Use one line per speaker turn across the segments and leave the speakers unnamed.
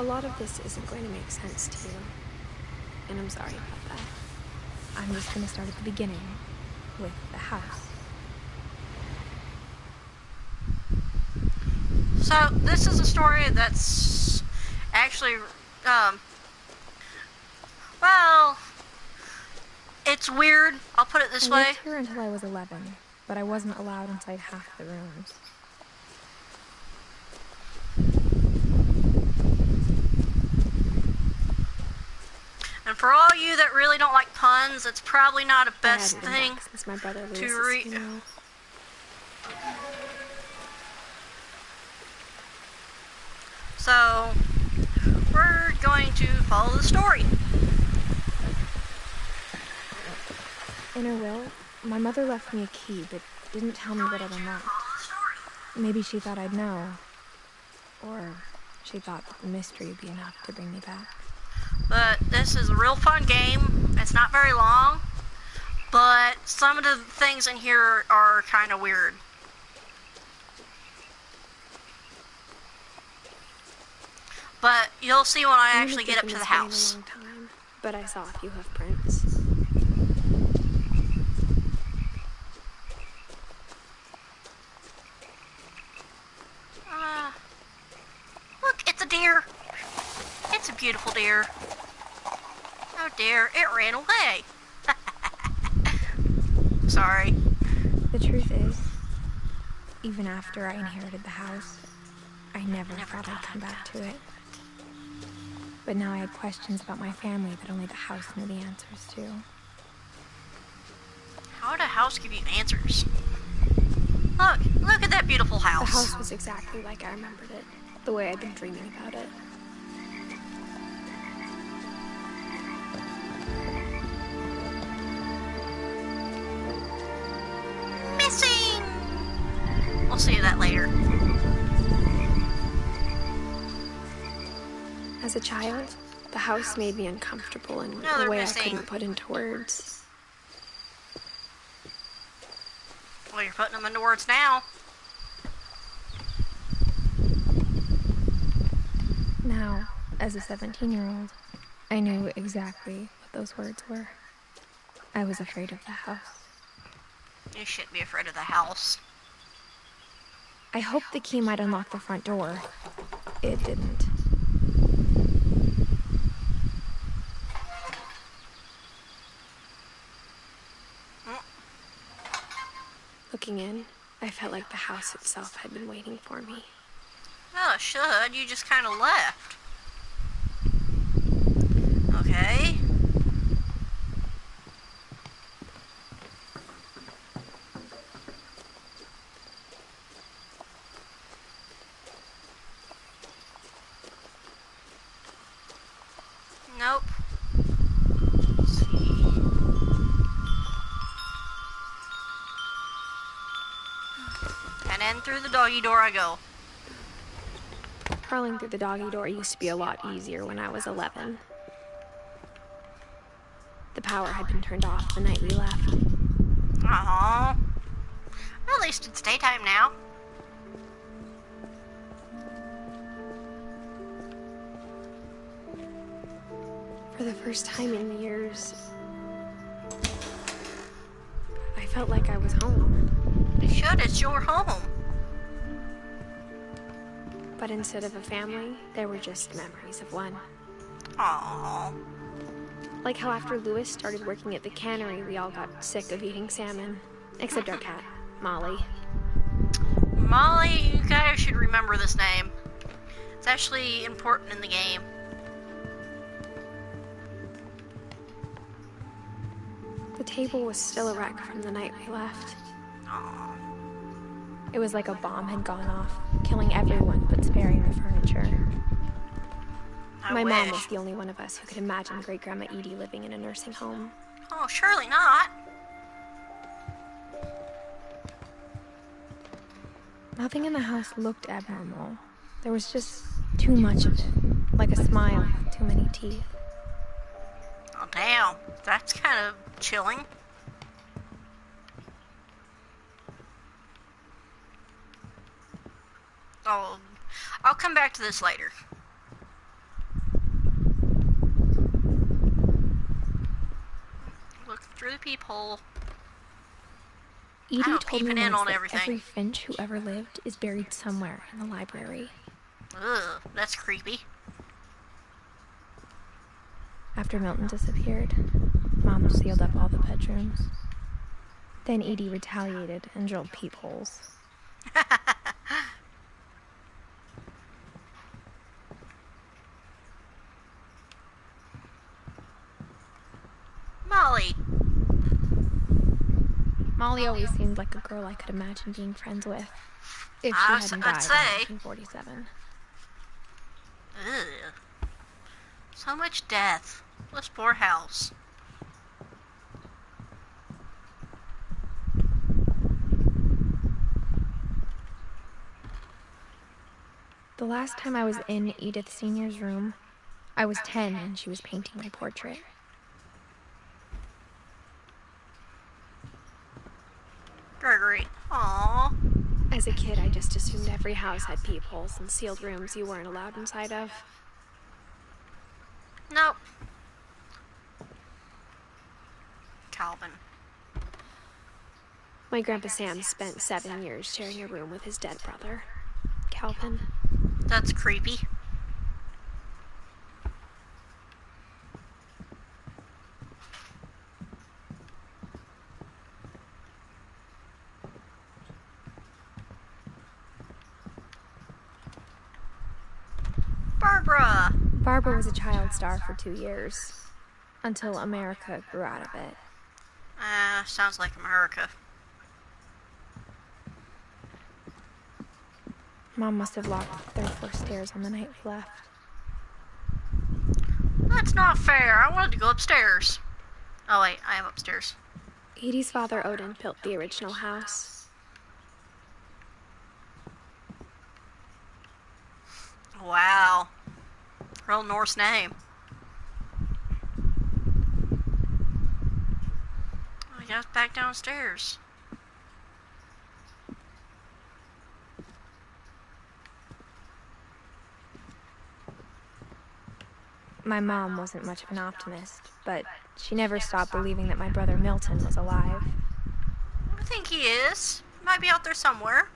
lot of this isn't going to make sense to you, and I'm sorry about that.
I'm just going to start at the beginning, with the house.
So, this is a story that's actually, well, it's weird, I'll put it this way.
I lived here until I was 11, but I wasn't allowed inside half the rooms.
And for all you that really don't like puns, it's probably not a best thing
since my brother Lewis's
to read.
funeral.
So, we're going to follow the story.
In her will, my mother left me a key, but didn't tell me what it unlocked. Maybe she thought I'd know. Or she thought that the mystery would be enough to bring me back.
But this is a real fun game. It's not very long, but some of the things in here are kind of weird. But you'll see when I actually get up to the house.
A long time, but I saw a few hoof prints.
Look, it's a deer. It's a beautiful deer. Oh dear, it ran away. Sorry.
The truth is, even after I inherited the house, I never thought I'd come back to it. But now I had questions about my family that only the house knew the answers to.
How would a house give you answers? Look at that beautiful house.
The house was exactly like I remembered it, the way I'd been dreaming about it.
Missing! We'll see that later.
As a child, the house made me uncomfortable in a way I couldn't put into words.
Well, you're putting them into words now.
Now, as a 17-year-old, I knew exactly what those words were. I was afraid of the house.
You shouldn't be afraid of the house.
I hoped the key might unlock the front door. It didn't.
Looking in, I felt like the house itself had been waiting for me.
Well, it should. You just kind of left. Okay. Nope. Let's see. And in through the doggy door I go.
Crawling through the doggy door used to be a lot easier when I was 11. The power had been turned off the night we left.
Aww. At least it's daytime now.
For the first time in years, I felt like I was home.
You should, it's your home.
But instead of a family, there were just memories of one.
Aww.
Like how after Lewis started working at the cannery, we all got sick of eating salmon. Except our cat, Molly.
Molly, you guys should remember this name. It's actually important in the game.
The table was still a wreck from the night we left.
Aww.
It was like a bomb had gone off, killing everyone but sparing the furniture.
My mom was the only one of us who could imagine Great-Grandma Edie living in a nursing home.
Oh, surely not.
Nothing in the house looked abnormal. There was just too much of it, like a smile with too many teeth.
Oh, damn. That's kind of chilling. Oh, I'll come back to this later. Peephole.
Edie
I know,
told me
peeping in
once
on
that
everything.
every Finch who ever lived is buried somewhere in the library.
Ugh, that's creepy.
After Milton disappeared, Mom sealed up all the bedrooms. Then Edie retaliated and drilled peepholes.
Molly.
Molly always seemed like a girl I could imagine being friends with, if she hadn't died in 1947.
Ugh. So much death. This poor house.
The last time I was in Edith Sr.'s room, I was 10 and she was painting my portrait.
Gregory. Aww.
As a kid, I just assumed every house had peepholes and sealed rooms you weren't allowed inside of.
Nope. Calvin.
My Grandpa Sam spent 7 years sharing a room with his dead brother, Calvin.
That's creepy. Barbara!
Barbara was a child star for 2 years, until America grew out of it.
Sounds like America.
Mom must have locked the third floor stairs on the night we left.
That's not fair. I wanted to go upstairs. Oh wait, I am upstairs.
Edie's father, Odin, built the original house.
Wow. Real Norse name. I guess back downstairs.
My mom wasn't much of an optimist, but she never stopped believing that my brother Milton was alive.
I think he is. He might be out there somewhere.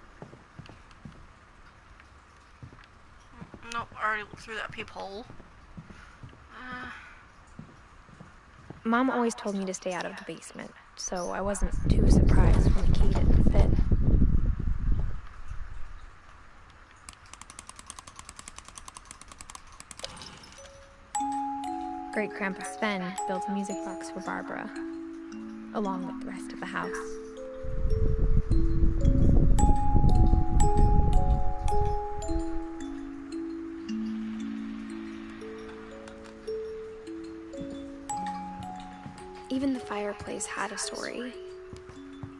Nope, I already looked through that peephole.
Mom always told me to stay out of the basement, so I wasn't too surprised when the key didn't fit. Great-Grandpa Sven built a music box for Barbara, along with the rest of the house.
Even the fireplace had a story.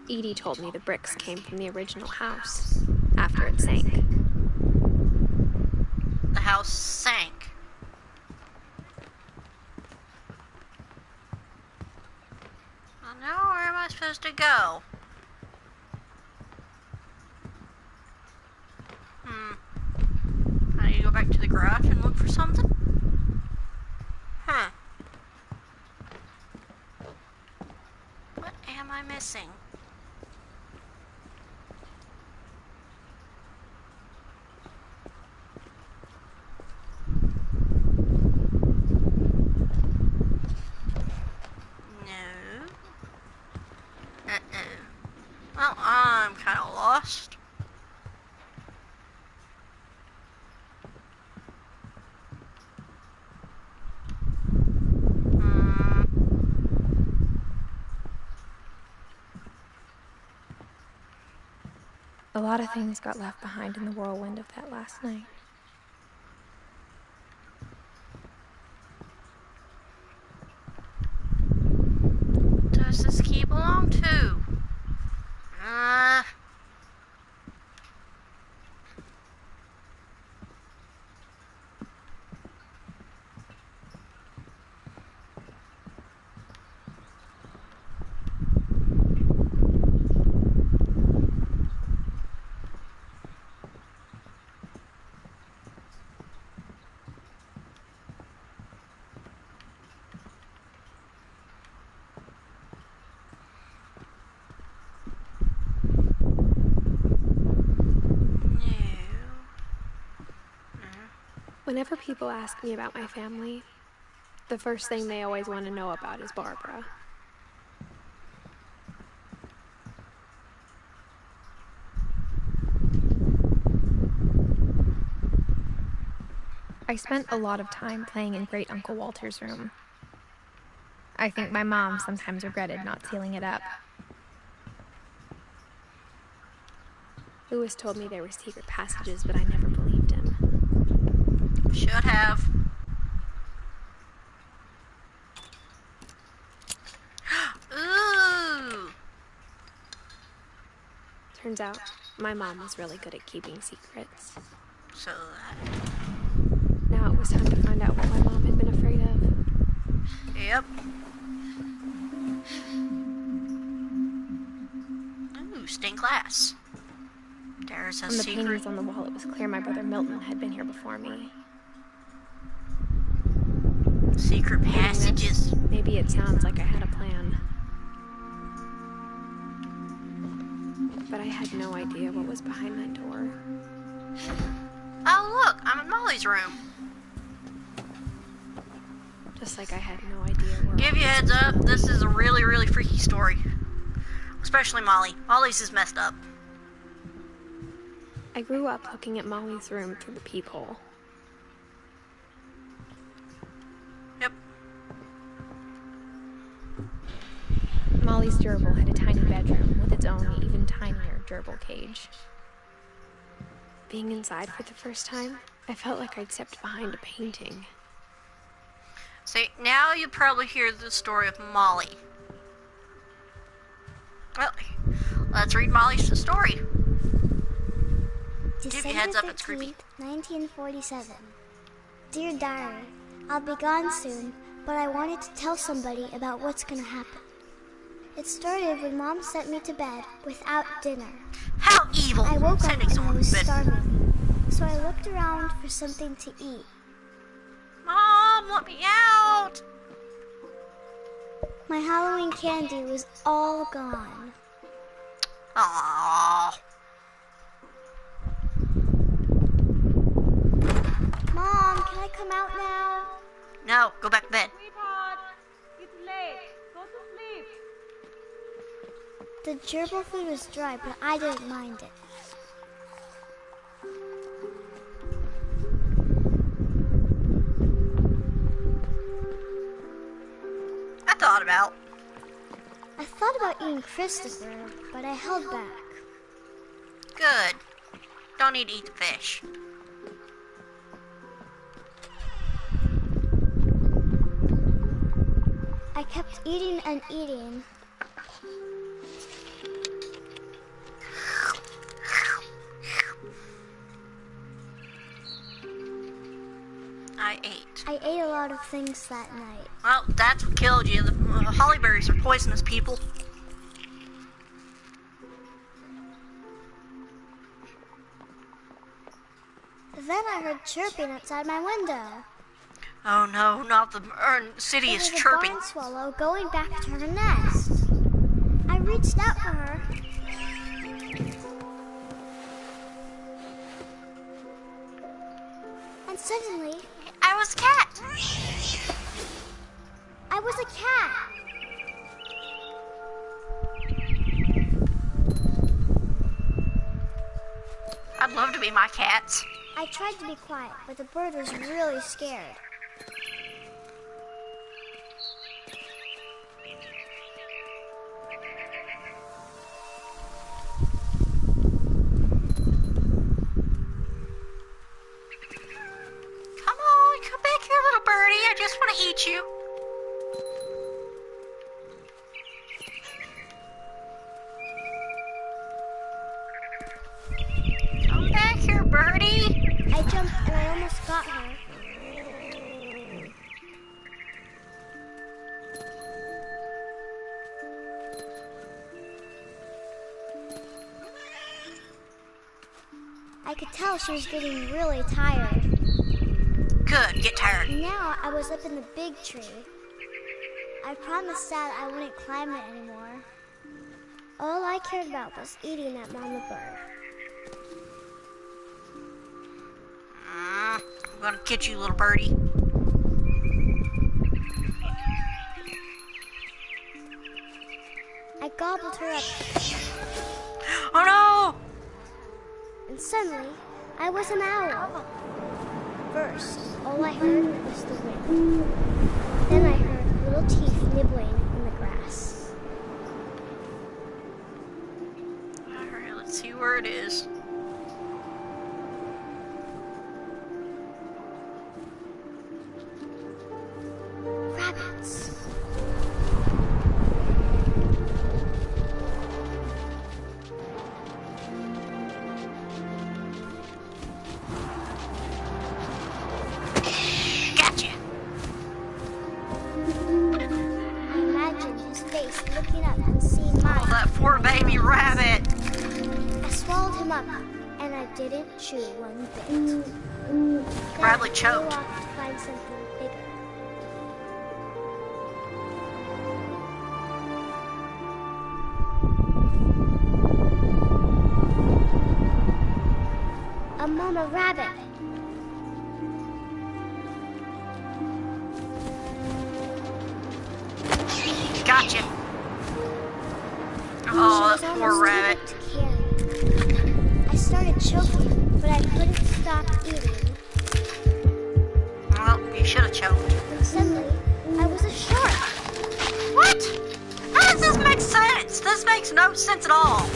Edie told me the bricks came from the original house, after it sank.
The house sank. Well, now where am I supposed to go? I need to go back to the garage and look for something? Huh. What am I missing? No. Uh-oh. Well, I'm kind of lost.
A lot of things got left behind in the whirlwind of that last night.
Does this key belong to?
Whenever people ask me about my family, the first thing they always want to know about is Barbara.
I spent a lot of time playing in Great Uncle Walter's room. I think my mom sometimes regretted not sealing it up.
Lewis told me there were secret passages, but I never believed him.
Should have. Ooh.
Turns out, my mom was really good at keeping secrets.
So
Now it was time to find out what my mom had been afraid of.
yep. Ooh, stained glass. There's a
From the
secret.
paintings on the wall, it was clear my brother Milton had been here before me.
Secret passages.
Maybe it sounds like I had a plan. But I had no idea what was behind that door.
Oh, look, I'm in Molly's room.
Just like I had no idea where
Give you a heads up, this is a really, really freaky story. Especially Molly. Molly's is messed up.
I grew up looking at Molly's room through the peephole.
Yep.
Molly's gerbil had a tiny bedroom with its own even tinier gerbil cage.
Being inside for the first time, I felt like I'd stepped behind a painting.
See, now you probably hear the story of Molly. Well, let's read Molly's story. Give you a heads up, it's creepy.
1947. Dear Diary, I'll be gone soon, but I wanted to tell somebody about what's gonna happen. It started when Mom sent me to bed without dinner.
How evil!
I woke up
Sending
and I
someone
was
to bed.
starving, so I looked around for something to eat.
Mom, let me out!
My Halloween candy was all gone.
Aww.
Mom, can I come out now?
No, go back to bed.
Sweetheart, it's late. Go to sleep.
The gerbil food was dry, but I didn't mind it. I thought about eating Christopher, but I held back.
Good. Don't need to eat the fish.
I kept eating and eating. I ate a lot of things that night.
Well, that's what killed you. The hollyberries are poisonous, people.
Then I heard chirping outside my window.
Oh no, not the city is chirping.
It was a barn swallow going back to her nest. I reached out for her. And suddenly,
I was a cat.
I was a cat.
I'd love to be my cats.
I tried to be quiet, but the bird was really scared.
Come on, come back here, little birdie. I just want to eat you. Come back here, birdie.
I jumped and I almost got her. I could tell she was getting really tired.
Good, get tired.
Now I was up in the big tree. I promised Dad I wouldn't climb it anymore. All I cared about was eating that mama bird.
I'm gonna get you, little birdie.
I gobbled her up,
Oh no!
and suddenly, I was an owl. First, all I heard was the wind. Then I heard little teeth nibbling in the grass.
Alright, let's see where it is.
Rabbits.
Gotcha!
I imagined his face looking up and seeing
Oh,
mine.
that poor baby rabbit!
I swallowed him up, and I didn't chew one bit. Then
Bradley
I flew
choked.
off to find something bigger. A mama rabbit.
Gotcha!
She
Oh,
was
that poor
almost too
rabbit.
big to carry. I started choking, but I couldn't stop eating.
Well, you should have choked.
And suddenly, I was a shark.
What? How does this make sense? This makes no sense at all.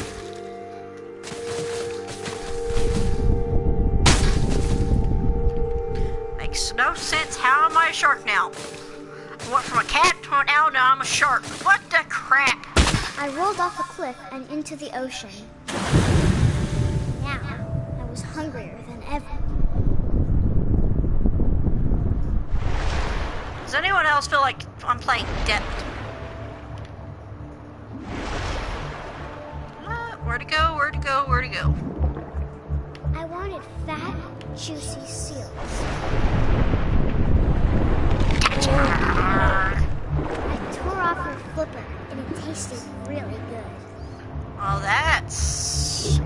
Makes no sense. How am I a shark now? I went from a cat to an owl, now I'm a shark. What the crap?
I rolled off a cliff and into the ocean. Now, I was hungrier than ever.
Does anyone else feel like I'm playing Depth? Where to go? Where to go? Where to go?
I wanted fat, juicy seals. I tore off her flipper, and it tasted really good.
Oh, that's...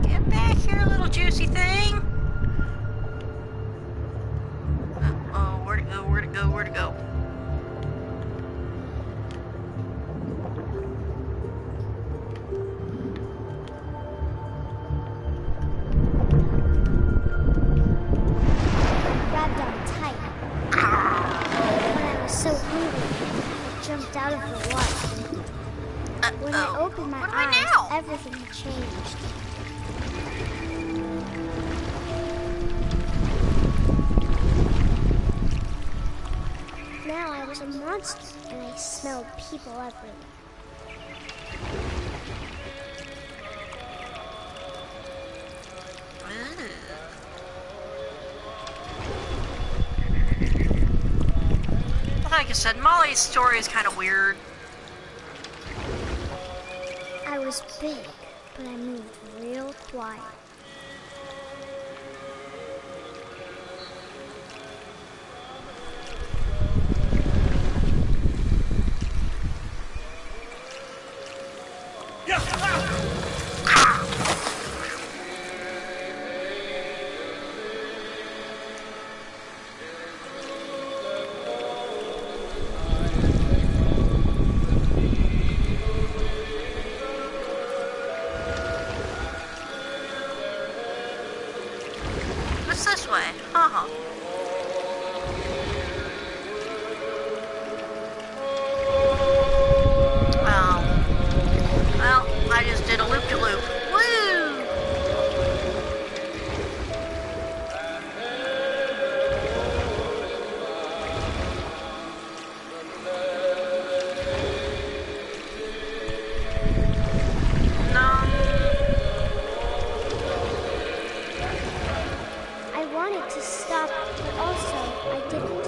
Get back here, little juicy thing. Oh, where to go, where to go, where to go?
Grabbed on tight. When I was so hungry, I jumped out of the water. When I opened my
What do I
eyes,
now?
everything had changed. Now I was a monster, and I smelled people everywhere.
Like I said, Molly's story is kind of weird.
I was big, but I moved real quiet.
What's this way? Uh-huh. Well, I just did a loop-de-loop. Woo!
I wanted to stop, but also I didn't.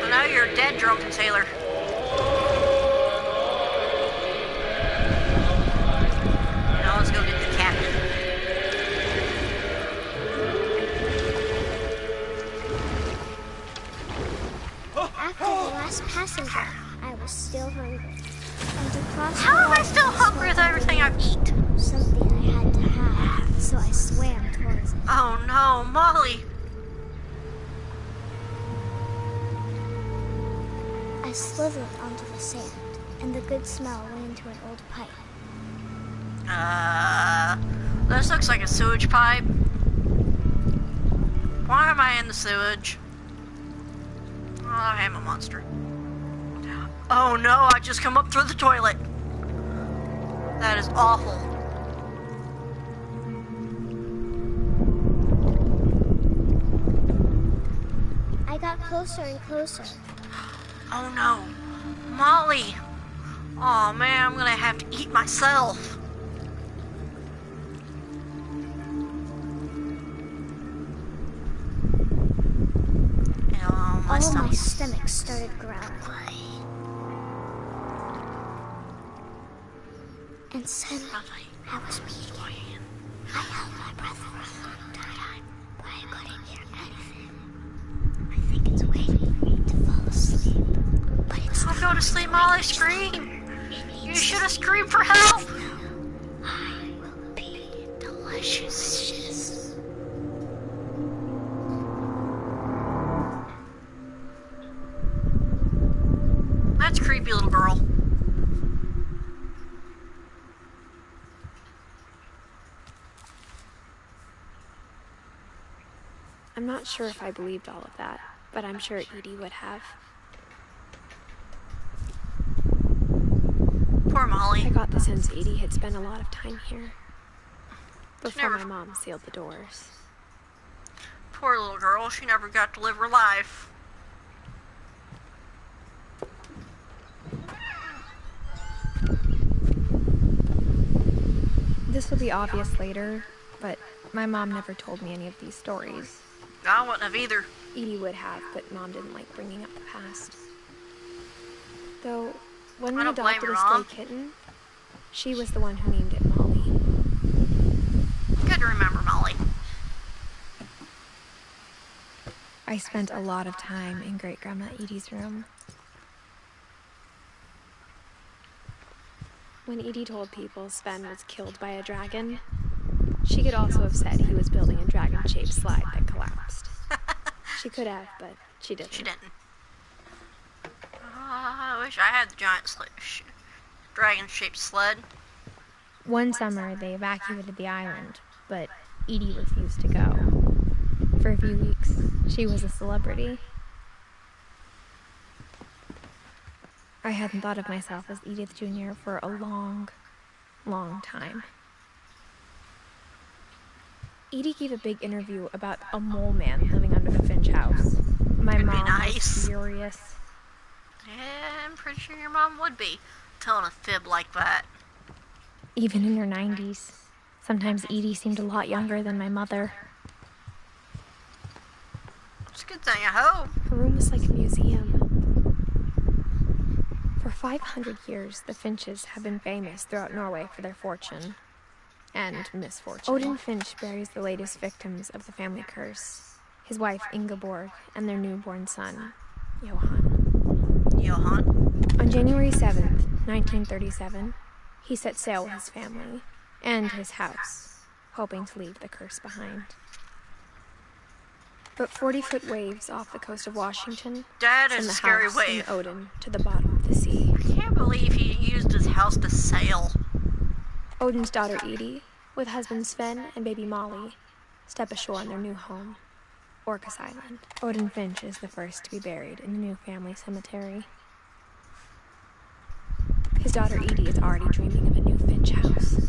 Well, now you're a dead drunken sailor.
last passenger, I was still hungry. And across
How
the
am I
water,
still hungry with everything I've eaten?
something I had to have, so I swam towards it.
Oh no, Molly.
I slithered onto the sand, and the good smell went into an old pipe.
This looks like a sewage pipe. Why am I in the sewage? Oh, I am a monster. Oh no, I just come up through the toilet. That is awful.
I got closer and closer.
Oh no, Molly. Oh man, I'm gonna have to eat myself. Oh, my
All my
stomach.
stomach started growling. And suddenly, I was peeing. I held my breath for a long time, but I couldn't hear anything. I think it's waiting for me to fall asleep. But it's
I'll go to sleep, Molly. Scream. You should have screamed for help.
I will be delicious.
That's creepy, little girl.
I'm not sure if I believed all of that, but I'm sure Edie would have.
Poor Molly.
I got the sense Edie had spent a lot of time here before
never-
my mom sealed the doors.
Poor little girl. She never got to live her life.
This will be obvious later, but my mom never told me any of these stories.
I wouldn't have either.
Edie would have, but Mom didn't like bringing up the past. Though, when
I
we
don't blame
adopted
your
a stray
mom.
kitten, she was the one who named it Molly.
Good to remember, Molly.
I spent a lot of time in Great-Grandma Edie's room.
When Edie told people Sven was killed by a dragon, she could also have said he was building a dragon-shaped slide that collapsed. She could have, but she didn't.
She didn't. I wish I had the giant dragon-shaped sled.
One summer, they evacuated the island, but Edie refused to go. For a few weeks, she was a celebrity. I hadn't thought of myself as Edith Jr. for a long, long time.
Edie gave a big interview about a mole man living under the Finch house. My
Could be
mom
nice.
was furious.
Yeah, I'm pretty sure your mom would be telling a fib like that.
Even in her 90s, sometimes Edie seemed a lot younger than my mother.
It's a good thing, I hope.
Her room was like a museum. For 500 years, the Finches have been famous throughout Norway for their fortune and misfortune. Odin Finch buries the latest victims of the family curse, his wife Ingeborg and their newborn son, Johan.
Johan.
On January 7th, 1937, he set sail with his family and his house, hoping to leave the curse behind. But 40-foot waves off the coast of Washington
That
sent
is
the
a scary
house
wave.
and Odin to the bottom of the sea.
I can't believe he used his house to sail.
Odin's daughter Edie, with husband Sven and baby Molly, step ashore on their new home, Orcas Island. Odin Finch is the first to be buried in the new family cemetery. His daughter Edie is already dreaming of a new Finch house.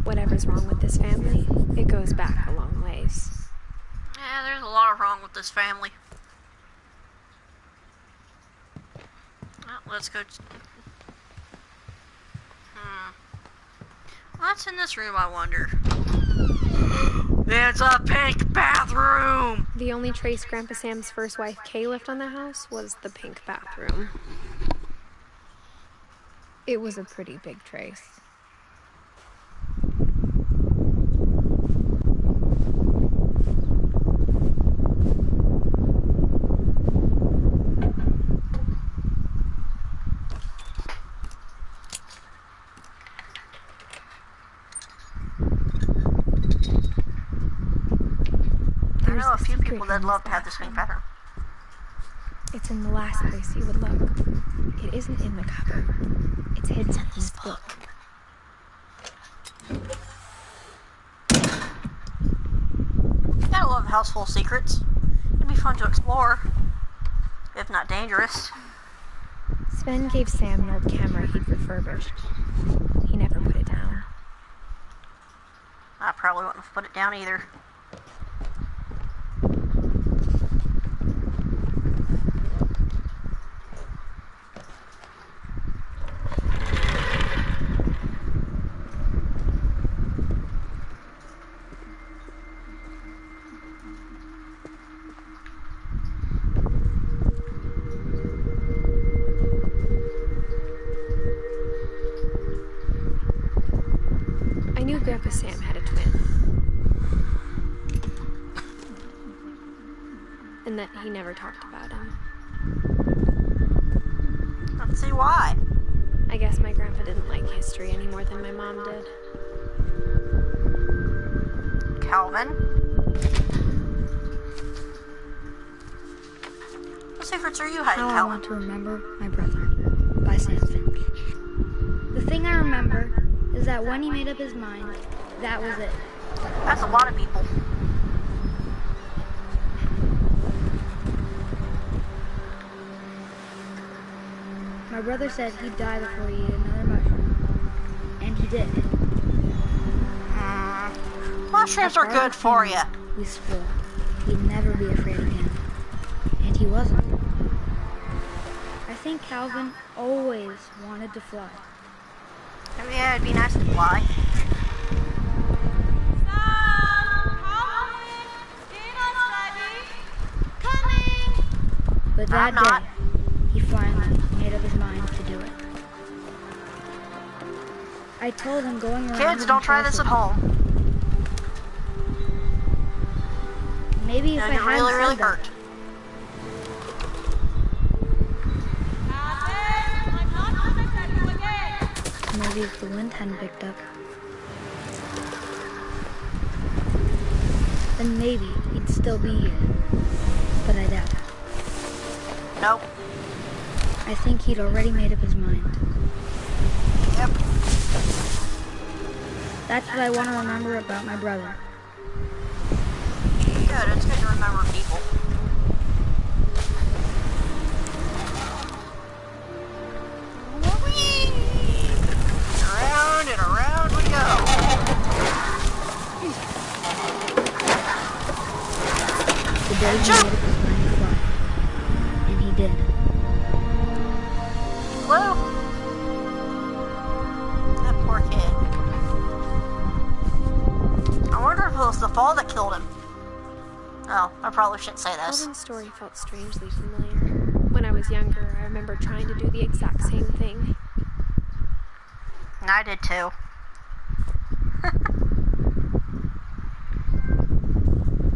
Whatever's wrong with this family, it goes back a long ways.
Yeah, there's a lot wrong with this family. Well, let's go. What's in this room, I wonder? It's a pink bathroom!
The only trace Grandpa Sam's first wife Kay left on the house was the pink bathroom. It was a pretty big trace.
I know a few people that'd love to have the same pattern.
It's in the last place you would look. It isn't in the cupboard. It's hidden in this book.
Gotta love a house full of secrets. It'd be fun to explore, if not dangerous.
Sven gave Sam an old camera he'd refurbished. He never put it down.
I probably wouldn't have put it down either.
I knew Grandpa Sam had a twin. And that he never talked about him.
Let's see why.
I guess my grandpa didn't like history any more than my mom did.
Calvin? What secrets are you hiding,
How
Calvin?
I Want to Remember My Brother by Sam Finch. The thing I remember is that when he made up his mind, that was it.
That's a lot of people.
My brother said he'd die before he ate another mushroom. And he did.
Mushrooms are good for you.
We swore he'd never be afraid again. And he wasn't. I think Calvin always wanted to fly.
I mean, yeah, it'd be nice to fly.
But that
I'm not.
day, he finally made up his mind to do it. I told him going around
Kids,
was
don't try this at
impossible.
home.
Maybe if
It'll
I
get
hadn't
really,
said
really
that,
hurt.
maybe if the wind hadn't picked up, then maybe he'd still be here. But I doubt it.
Nope.
I think he'd already made up his mind.
Yep.
That's what I want to remember about my brother.
Good, it's good to remember people. Whee! Around and around we go.
The day he made up his mind to fly. And he did.
Hello? That poor kid. I wonder if it was the fall that killed him. Oh, I probably shouldn't say this.
Calvin's story felt strangely familiar. When I was younger, I remember trying to do the exact same thing.
And I did too.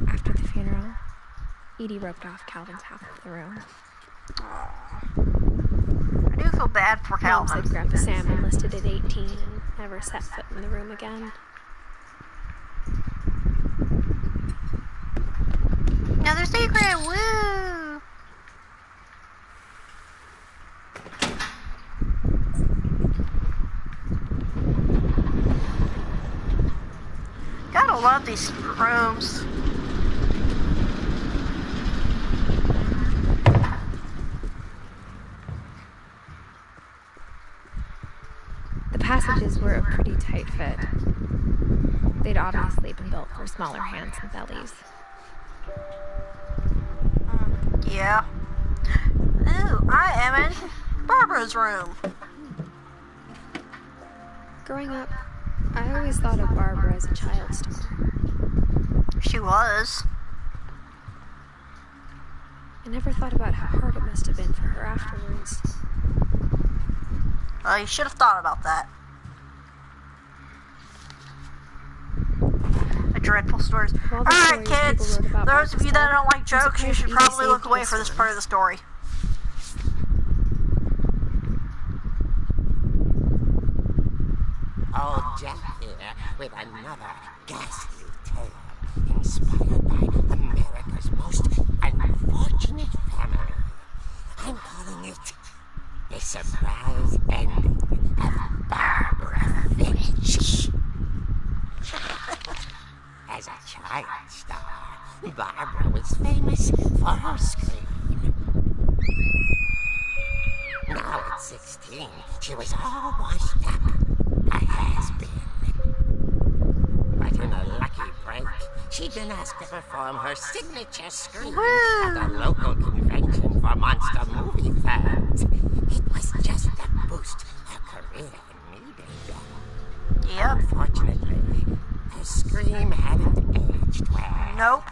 After the funeral, Edie roped off Calvin's half of the room.
I do feel bad for
Mom
Calvin.
said Grandpa Sam enlisted at 18 and never set foot in the room again.
Another secret, woo! Gotta love these rooms.
The passages were a pretty tight fit. They'd obviously been built for smaller hands and bellies.
Yeah. Ooh, I am in Barbara's room.
Growing up, I always thought of Barbara as a child star.
She was.
I never thought about how hard it must have been for her afterwards.
You should have thought about that. Dreadful stories. Alright, kids. Those of you that don't like jokes, you should probably look away for this part of the story.
Old Jack here with another ghastly tale inspired by America's most unfortunate family. I'm calling it The Surprise Ending of Barbara Finch. As a child star, Barbara was famous for her scream. Now at 16, she was all washed up, a has-been. But in a lucky break, she'd been asked to perform her signature scream at a local convention for monster movie fans. It was just the boost her career needed.
Yep.
Unfortunately, her scream hadn't aged well.
Nope.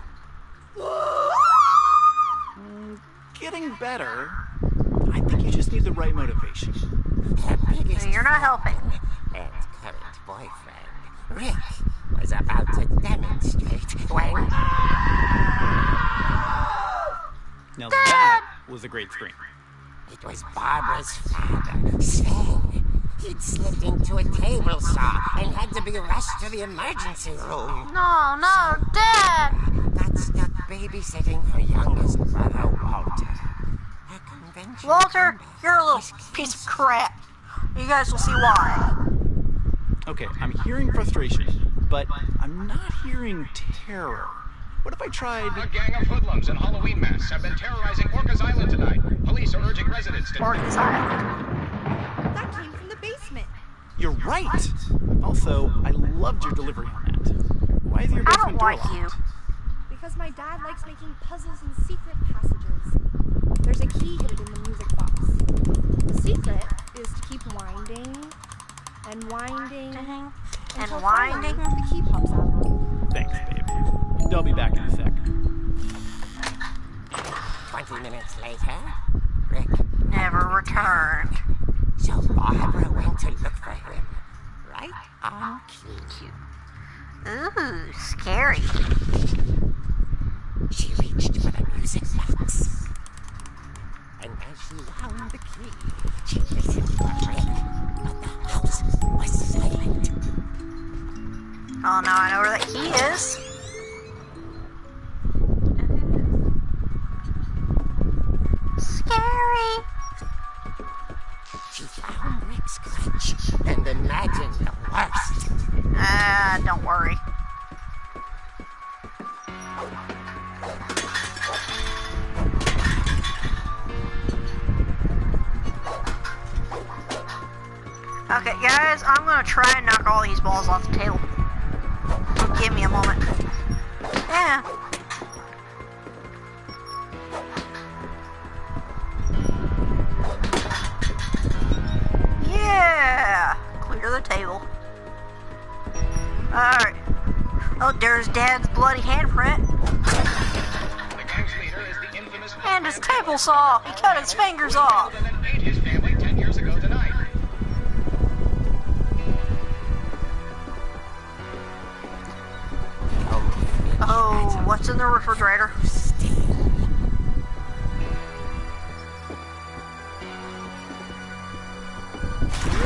Getting better. I think you just need the right motivation.
Her biggest
You're not helping.
and current boyfriend, Rick, was about to demonstrate when...
Now that was a great scream.
It was Barbara's father, Sven. He'd slipped into a table saw and had to be rushed to the emergency room.
No, Dad!
Got stuck babysitting her youngest brother, Walter. Her convention
Walter,
comeback
you're a little
was
piece of crap. You guys will see why.
Okay, I'm hearing frustration, but I'm not hearing terror. What if I tried...
A gang of hoodlums in Halloween masks have been terrorizing Orcas Island tonight. Police are urging residents to...
Orcas Island.
That came from the basement.
You're right! Also, I loved your delivery on that. Why is your
I
basement
don't
door
like
locked?
you.
Because my dad likes making puzzles and secret passages. There's a key hidden in the music box. The secret is to keep winding and winding
And
until
winding.
finally the key pops out.
Thanks, babe. I'll be back in a sec.
20 minutes later, Rick
Never returned.
So Barbara went to look for him. Right on cue.
Ooh, scary.
She reached for the music box. And as she wound the key, she listened for Rick. But the house was silent.
Oh, now I know where that key is. Scary.
She found Rick's crutch and imagined the worst.
Don't worry. Okay, guys, I'm gonna try and knock all these balls off the table. Give me a moment. Yeah. Yeah! Clear the table. Alright. Oh, there's Dad's bloody handprint.
The gang's leader is the infamous...
And his table saw. He cut his fingers off.
...and then ate his family 10 years ago tonight.
Oh, what's in the refrigerator?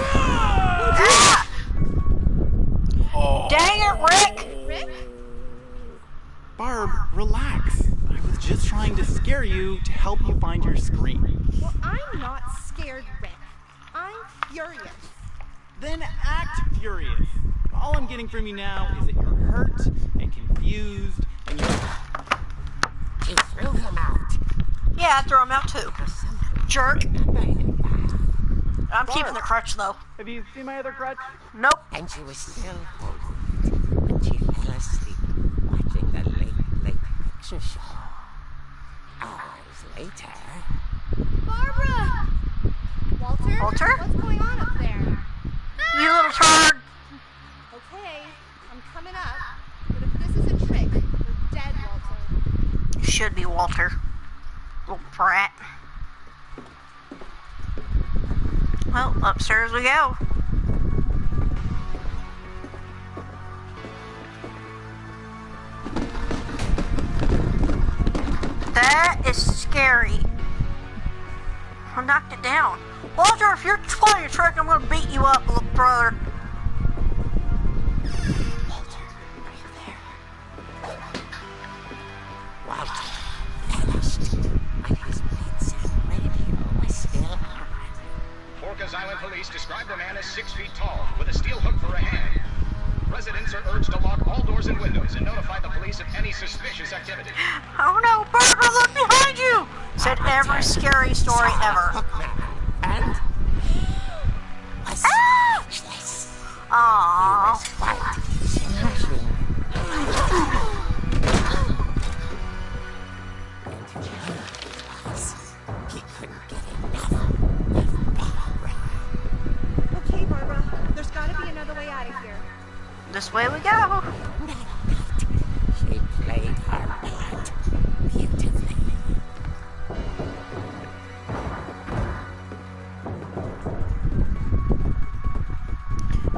Ah!
Oh.
Dang it, Rick!
Barb, relax. I was just trying to scare you to help you find your scream.
Well, I'm not scared, Rick. I'm furious.
Then act furious. All I'm getting from you now is that you're hurt and confused and you're...
She threw him out.
Yeah, I threw him out too. Jerk. I'm keeping the crutch though.
Have you seen my other crutch?
Nope.
And she was still holding it when she fell asleep watching the late picture show. Hours later...
Barbara! Walter?
Walter?
What's going on up there?
You little turd.
Okay, I'm coming up. But if this is a trick, you're dead, Walter.
You should be, Walter. Little brat. Well, upstairs we go. That is scary. I knocked it down. Walter, if you're playing a trick, I'm gonna beat you up, little brother.
Walter, are you there? Walter vanished, but his bedside radio was still on.
Orcas Island police describe the man as 6 feet tall, with a steel hook for a hand. Residents are urged to lock all doors and windows and notify the police of any suspicious activity.
Oh no, Barbara, look behind you! Said every scary story ever.
And was speechless.
Aww.
He was quite smashing. And he couldn't get enough of Barbara.
Okay, Barbara, there's gotta be another way out of here.
This way we go.
That night, she played her part beautifully.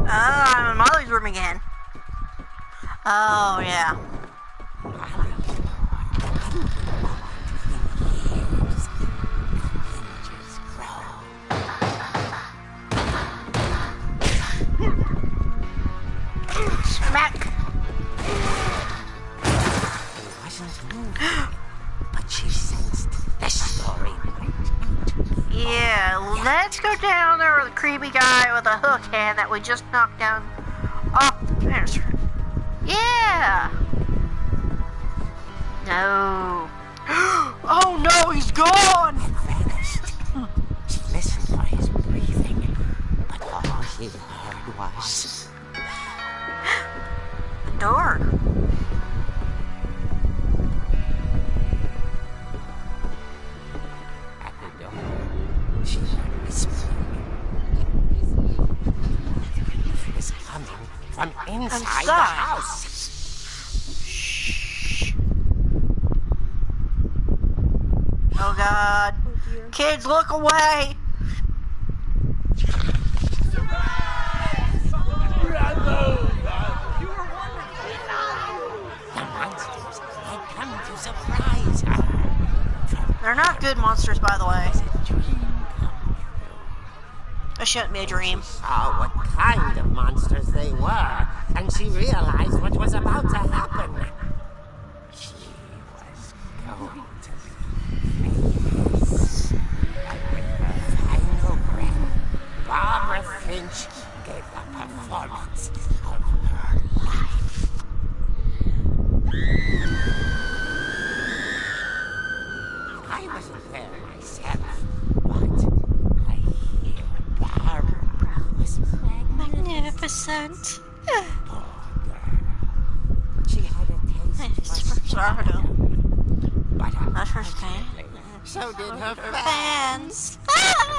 I'm in Molly's room again. Oh, yeah. Smack.
He wasn't moving, but she sensed the story might not.
Yeah, let's go down there with the creepy guy with a hook hand that we just knocked down off the stairs. Yeah. No. Oh no, he's gone.
He vanished. She listened for his breathing, but all she heard was
The door.
at the door. She heard whispering. It was coming from inside the house.
Oh God. Kids, look away.
The monsters had come to surprise her.
They're not good monsters, by the way.
Was a dream come true.
It shouldn't be a dream.
Saw what kind of monsters they were, and she realized what was about to happen. She was going to face. And with her final breath, Barbara Finch gave the performance of her life. I wasn't there myself, but I hear Barbara was
Magnificent.
poor girl. She had a taste
It's
for
for stardom.
but
Not her fan.
unfortunately, so did her fans.
Fans.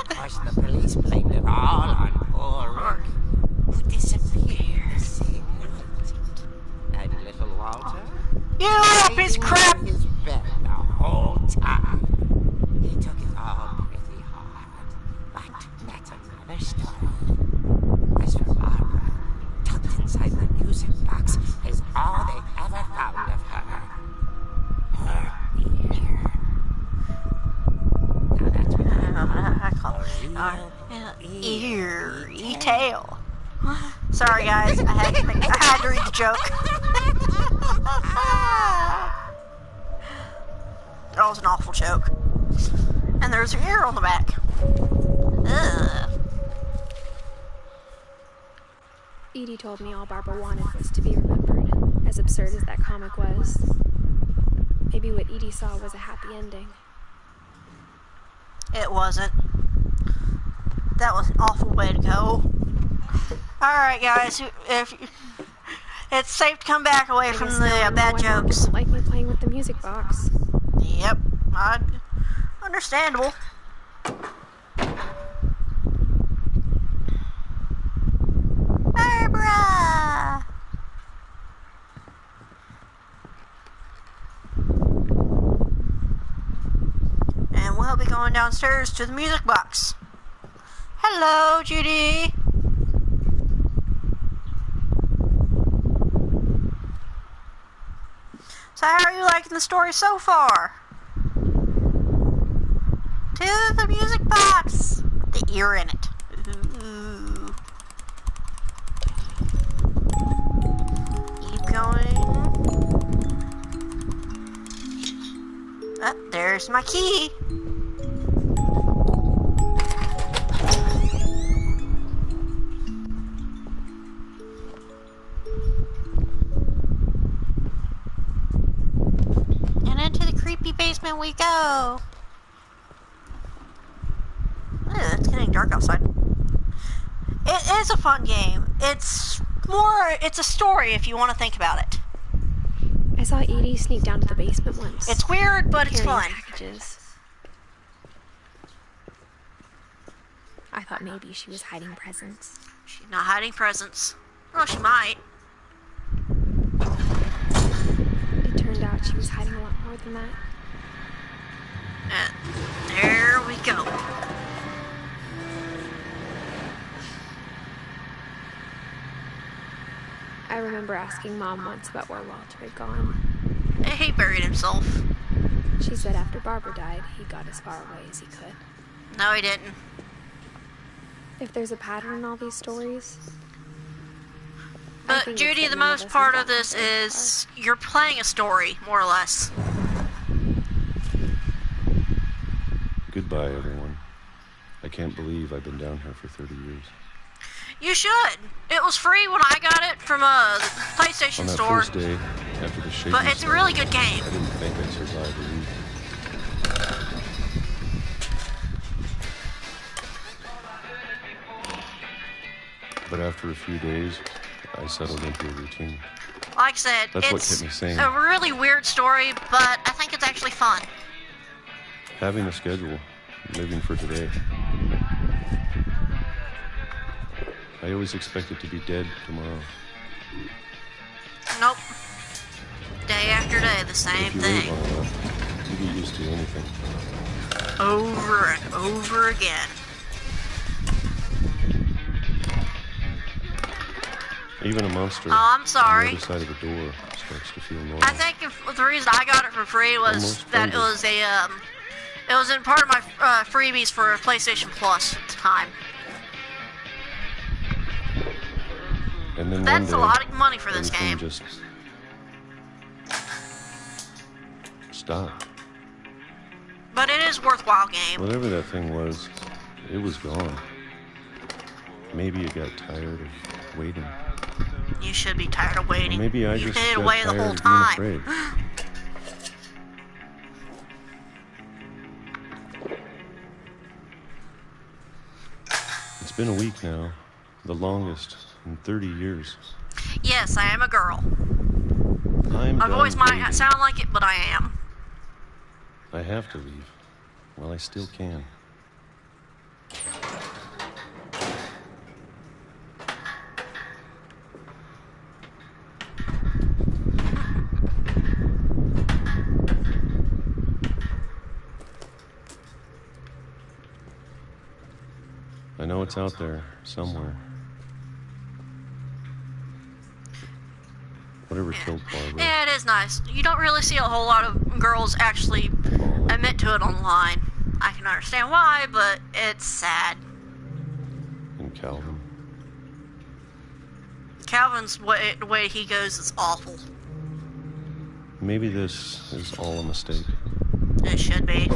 Of course, the police blamed it all on poor Rick, who disappeared the same night. And little Walter?
You little piece of crap.
Lay in his bed the whole time. He took it all pretty hard, but that's another story. As for Barbara, tucked inside the music box is all they ever found of her. Her ear. Now that's what
I call it eerie tail. Sorry guys, I had to read the joke. That was an awful joke. And there's her ear on the back. Ugh.
Edie told me all Barbara wanted was to be remembered, as absurd as that comic was. Maybe what Edie saw was a happy ending.
It wasn't. That was an awful way to go. Alright guys, it's safe to come back away from the bad jokes.
Doesn't like me playing with the music box.
Yep, understandable. Barbara! And we'll be going downstairs to the music box. Hello, Judy. So how are you liking the story so far? To the music box. The ear in it. Ooh. Keep going. Oh, there's my key. And into the creepy basement we go. It's getting dark outside. It is a fun game. It's a story if you want to think about it.
I saw Edie sneak down to the basement once.
It's weird, but it's fun.
Packages. I thought maybe she was hiding presents.
She's not hiding presents. Well, she might.
It turned out she was hiding a lot more than that.
And there we go.
I remember asking Mom once about where Walter had gone.
He buried himself.
She said after Barbara died, he got as far away as he could.
No, he didn't.
If there's a pattern in all these stories...
But, Judy, the most part of this is you're playing a story, more or less.
Goodbye, everyone. I can't believe I've been down here for 30 years.
You should. It was free when I got it from the PlayStation
On that
store.
first day, after the shaking
But it's a really good game.
I didn't think I'd survive a week. But after a few days, I settled into a routine.
Like I said,
That's what
it's
kept me sane.
a really weird story, but I think it's actually fun.
Having a schedule, living for today. I always expected to be dead tomorrow.
Nope. Day after day, the same
If you
thing.
wait long enough, you get used to anything.
Over and over again.
Even a monster
Oh, I'm sorry.
on the other side of the door starts to feel normal.
I think the reason I got it for free was
Almost
that it was it was in part of my freebies for PlayStation Plus at the time.
And then
That's
one
a
day,
lot of money for this
everything
game.
just stopped.
But it is a worthwhile game.
Whatever that thing was, it was gone. Maybe it got tired of waiting.
You should be tired of waiting.
Or maybe I
You
just
hid it
got
away the
tired
whole
of
time.
being afraid. It's been a week now, the longest in 30 years.
Yes, I am a girl.
I'm
My
done
voice might
waiting.
not sound like it, but I am.
I have to leave. Well, I still can. I know it's out there, somewhere. Whatever killed Barbara.
Yeah, it is nice. You don't really see a whole lot of girls actually admit to it online. I can understand why, but it's sad.
And Calvin.
Calvin's the way he goes is awful.
Maybe this is all a mistake.
It should be.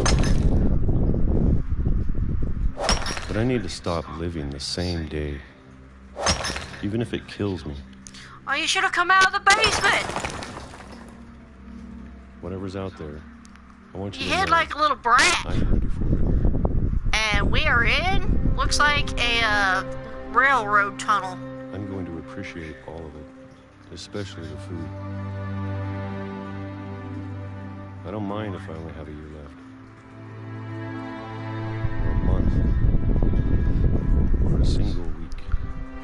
But I need to stop living the same day. Even if it kills me.
Oh, you should have come out of the basement!
Whatever's out there, I want you
You
to
hid
know
like a little brat.
I'm ready for it.
And we are in, looks like a railroad tunnel.
I'm going to appreciate all of it, especially the food. I don't mind if I only have a year left. Or a month. Or a single week.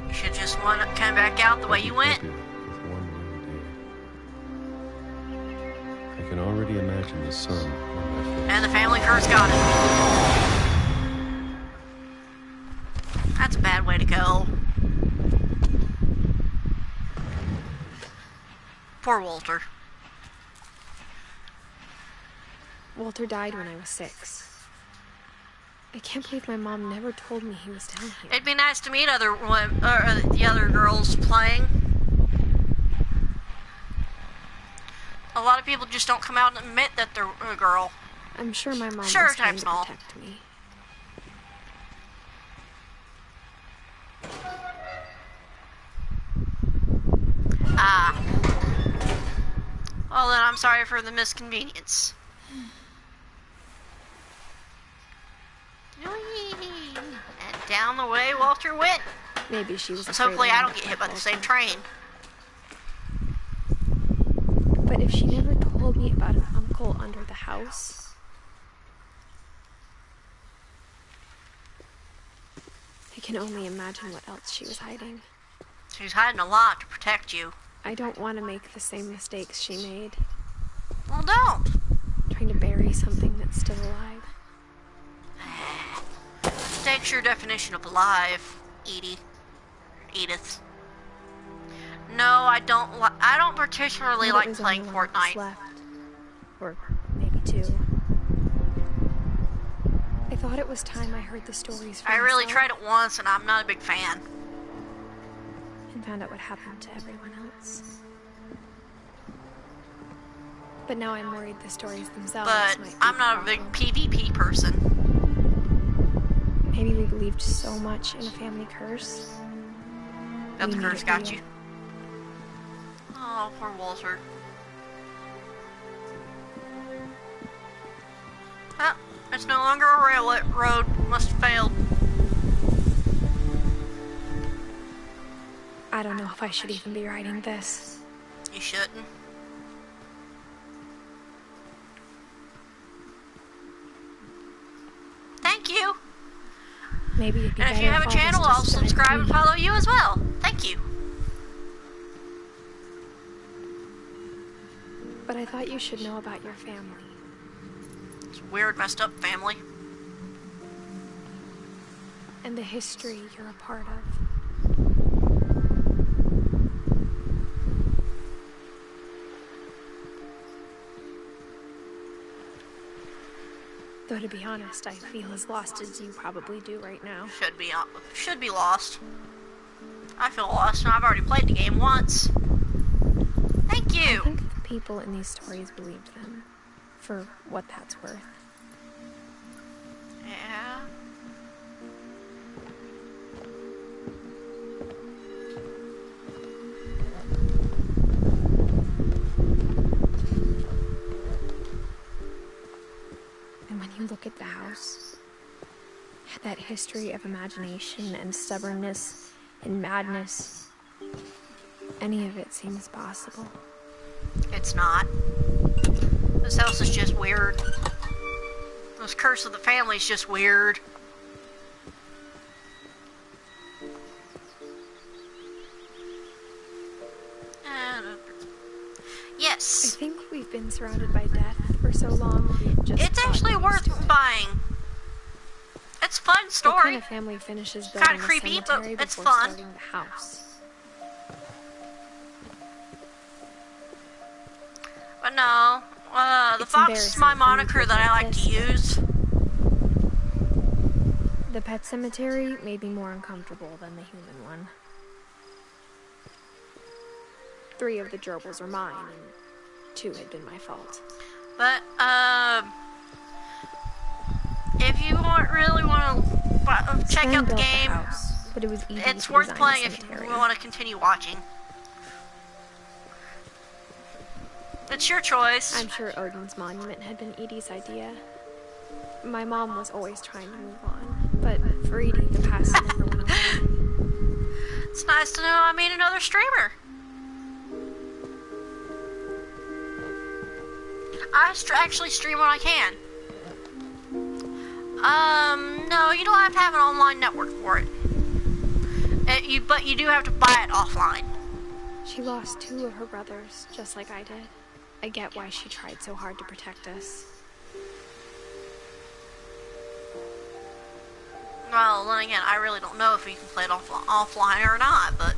You should just want to come back out the way you went.
With one little day. I can already imagine the sun on my face.
And the family curse got it. Poor Walter.
Walter died when I was 6. I can't believe my mom never told me he was down here.
It'd be nice to meet the other girls playing. A lot of people just don't come out and admit that they're a girl.
I'm sure my mom was
Sure,
trying to
all.
protect me.
Ah. Well then, I'm sorry for the misconvenience. And down the way Walter went.
Maybe she was
So hopefully I don't get hit by the same train.
But if she never told me about an uncle under the house... I can only imagine what else she was hiding.
She's hiding a lot to protect you.
I don't want to make the same mistakes she made.
Well, don't.
Trying to bury something that's still alive.
Mistakes your definition of alive, Edith. No, I don't particularly like playing Fortnite.
Left. Or maybe 2. I thought it was time I heard the stories for
I really
myself.
tried it once, and I'm not a big fan.
And found out what happened to everyone else. But now I'm worried the stories themselves
But
might be
I'm not a big PvP person.
Maybe we believed so much in a family curse.
That the
We
curse
made it
got
real.
you. Oh, poor Walter. Ah, it's no longer a railway road. Must have failed.
I don't know if I should even be writing this.
You shouldn't. Thank you.
Maybe it'd be
And if you
better
have a
all of us
channel,
just
I'll
died
subscribe and
clean.
follow you as well. Thank you.
But I thought you should know about your family.
It's a weird, messed up family.
And the history you're a part of. Though to be honest, I feel as lost as you probably do right now.
Should be lost. I feel lost, and I've already played the game once. Thank you.
I think the people in these stories believed them, for what that's worth.
Yeah.
And when you look at the house, that history of imagination and stubbornness and madness, any of it seems possible.
It's not. This house is just weird. This curse of the family is just weird. Yes.
I think we've been surrounded by death for so long.
It's actually worth buying. It's a fun story.
What kind of family finishes building
Kinda creepy,
a
but
cemetery
it's
before
fun.
starting the house?
But no, the
It's
fox is
embarrassing
my
for me
moniker
to
that I like
admit
to
this.
use.
The pet cemetery may be more uncomfortable than the human one. 3 of the gerbils are mine, and 2 had been my fault.
But, if you really want to check
Sven
out the
built
game,
house, but it was easy
it's
to
worth
design
playing
the
if you
cemetery.
want to continue watching. It's your choice.
I'm sure Odin's monument had been Edie's idea. My mom was always trying to move on, but for Edie, the past never went away.
It's nice to know I made another streamer. I actually stream when I can. No, you don't have to have an online network for it. But you do have to buy it offline.
She lost 2 of her brothers, just like I did. I get why she tried so hard to protect us.
Well, then again, I really don't know if you can play it offline or not, but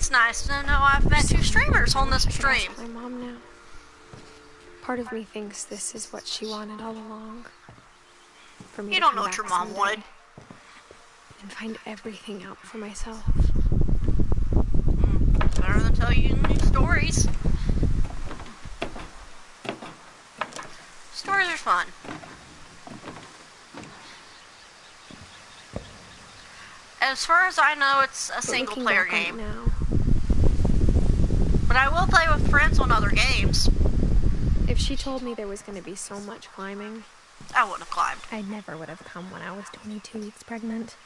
It's nice to know I've met two streamers on this stream.
My mom now. Part of me thinks this is what she wanted all along. For me
You
to
don't
come
know what
back
your mom
someday
wanted.
and find everything out for myself.
Better than tell you new stories. Stories are fun. As far as I know, it's a single player game.
Now,
But I will play with friends on other games.
if she told me there was going to be so much climbing,
I wouldn't have climbed.
I never would have come when I was 22 weeks pregnant.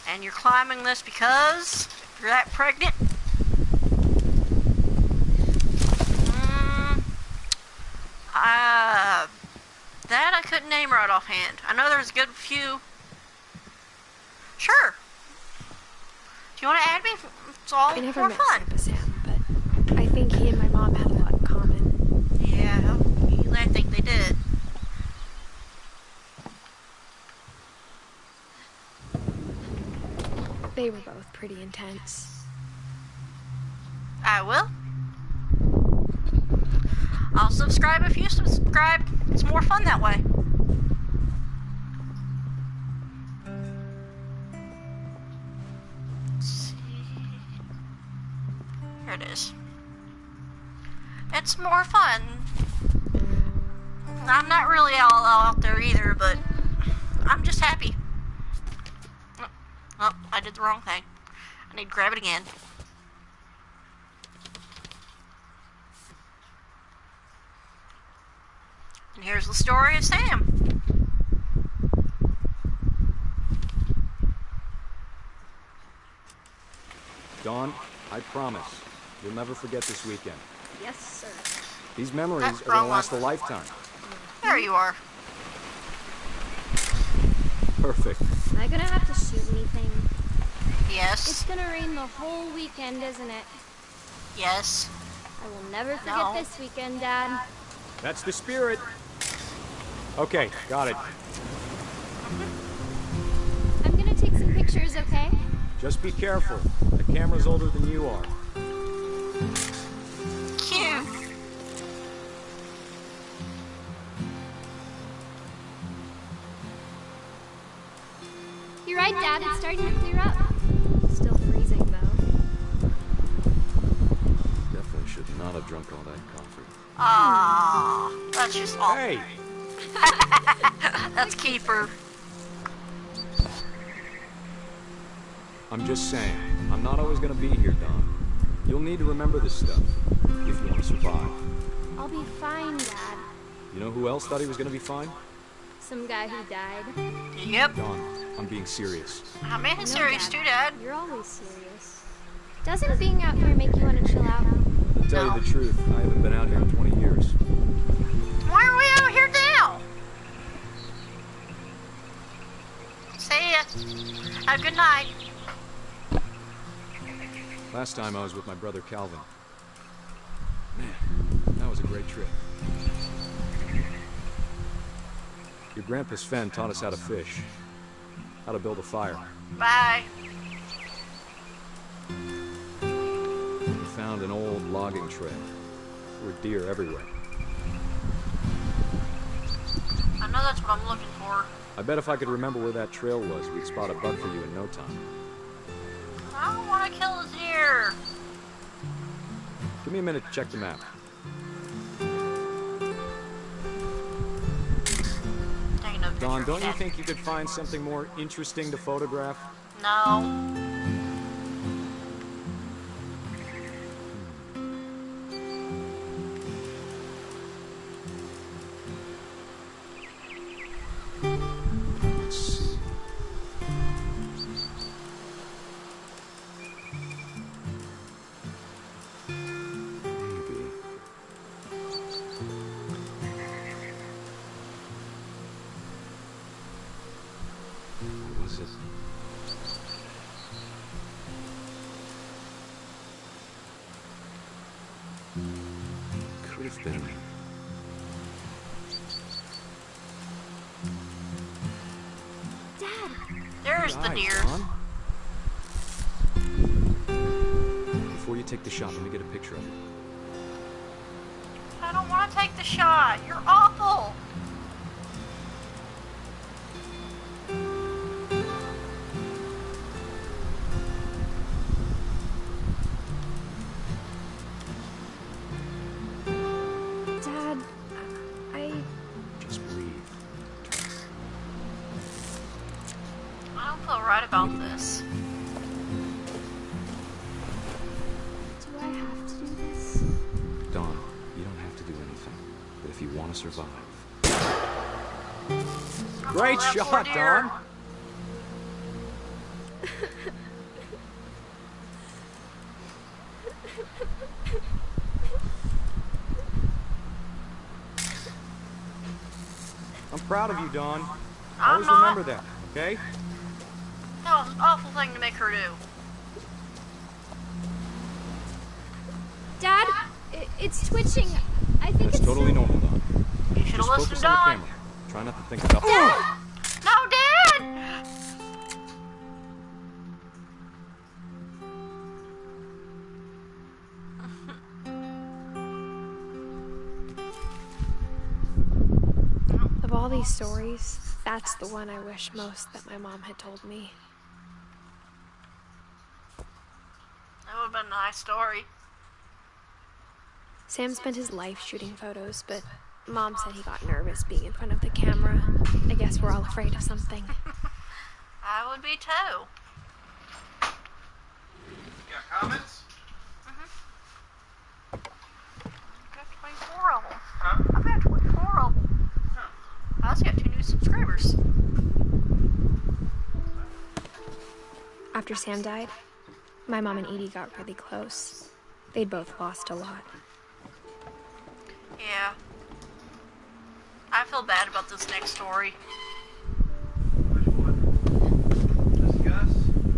And you're climbing this because you're that pregnant? That I couldn't name right offhand. I know there's a good few. Sure. Do you want to add me? It's all
I never
more
met
fun.
Papa Sam, but I think he and my mom had a lot in common.
Yeah, I think they did.
They were both pretty intense.
I will. I'll subscribe if you subscribe. It's more fun that way. Let's see. Here it is. It's more fun. I'm not really all out there either, but I'm just happy. Oh, I did the wrong thing. I need to grab it again. And here's the story of Sam.
Dawn, I promise, you'll never forget this weekend.
Yes, sir.
These memories
That's
are gonna
wrong
last a
one.
lifetime.
There you are.
Perfect.
Am I gonna have to shoot anything?
Yes.
It's gonna rain the whole weekend, isn't it?
Yes.
I will never forget
No.
this weekend, Dad.
That's the spirit. Okay, got it.
I'm gonna take some pictures, okay?
Just be careful. The camera's older than you are.
Cute.
You're right, Dad. It's starting to clear up.
Still freezing, though.
Definitely should not have drunk all that coffee.
Aww. That's just awful.
Hey!
That's Keeper.
I'm just saying, I'm not always gonna be here, Dawn. You'll need to remember this stuff if you want to survive.
I'll be fine, Dad.
You know who else thought he was gonna be fine?
Some guy who died.
Yep.
Dawn, I'm being serious.
I'm being
No,
serious
Dad.
too, Dad.
You're always serious. Doesn't being out here make you want to chill out?
To tell you the truth, I haven't been out here in 20 years.
Why are we out here now? See ya. Have a good night.
Last time I was with my brother Calvin. Man, that was a great trip. Your grandpa Sven taught us how to fish, how to build a fire.
Bye.
We found an old logging trail. There were deer everywhere.
I know that's what I'm looking for.
I bet if I could remember where that trail was, we'd spot a buck for you in no time.
I don't want to kill a deer.
Give me a minute to check the map.
Ain't no
Dawn,
picture
don't you
yet.
think you could find something more interesting to photograph?
No.
Let's see. Maybe. Or was it? Could have been.
Dad!
There's the
Right,
deer.
Dawn. take the shot. Let me get a picture of you.
I don't want to take the shot. You're awful.
Dad,
Just breathe.
I don't feel right about this.
Do I have to do this?
Dawn, you don't have to do anything. But if you want to survive... Great
that poor
shot,
deer.
Dawn! I'm proud of you, Dawn.
I'm
Always
not.
remember that, okay?
That was an awful thing to make her do.
Dad, it's twitching. I think
That's
it's
totally normal, Dawn.
You should have
Just
listened,
focus on the
Dawn.
camera. Try not to think about...
Dad! No, Dad!
of all these stories, that's the one I wish most that my mom had told me.
That would have been a nice story.
Sam spent his life shooting photos, but Mom said he got nervous being in front of the camera. I guess we're all afraid of something.
I would be too.
Got comments?
I've got 24 of them.
Huh?
I've got 24 of them. I also got 2 new subscribers.
After Sam died, my mom and Edie got really close. They'd both lost a lot.
Yeah. I feel bad about this next story.
Which one? This Gus?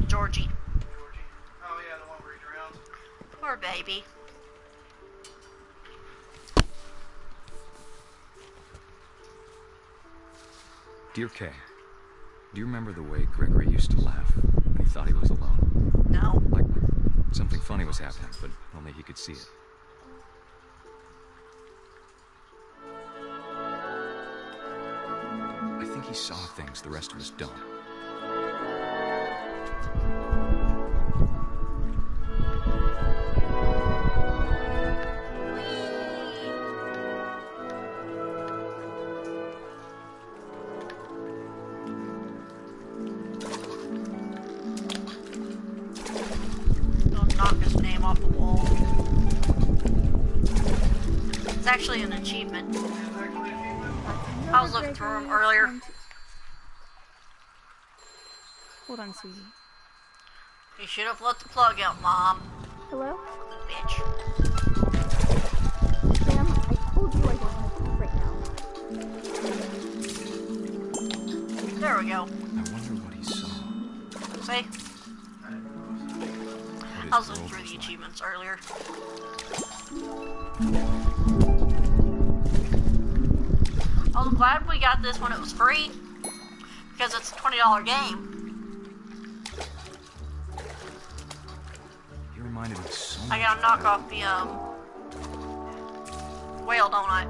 Georgie.
Georgie. Oh yeah, the one where he drowned.
Poor baby.
Dear Kay, do you remember the way Gregory used to laugh when he thought he was alone?
No.
Like something funny was happening, but only he could see it. I think he saw things the rest of us don't.
Don't knock his name off the wall. It's actually an achievement. I was looking through them earlier.
Hold on, sweetie.
You should have let the plug out, Mom.
Hello?
Bitch.
Sam, I told you I don't want to talk right now.
There we go.
I wonder what he saw.
See?
What
I was
his
looking
world
through
was
the
like.
achievements earlier. I was glad we got this when it was free, because it's a $20 game.
He reminded me so much.
I gotta knock off the whale, don't I?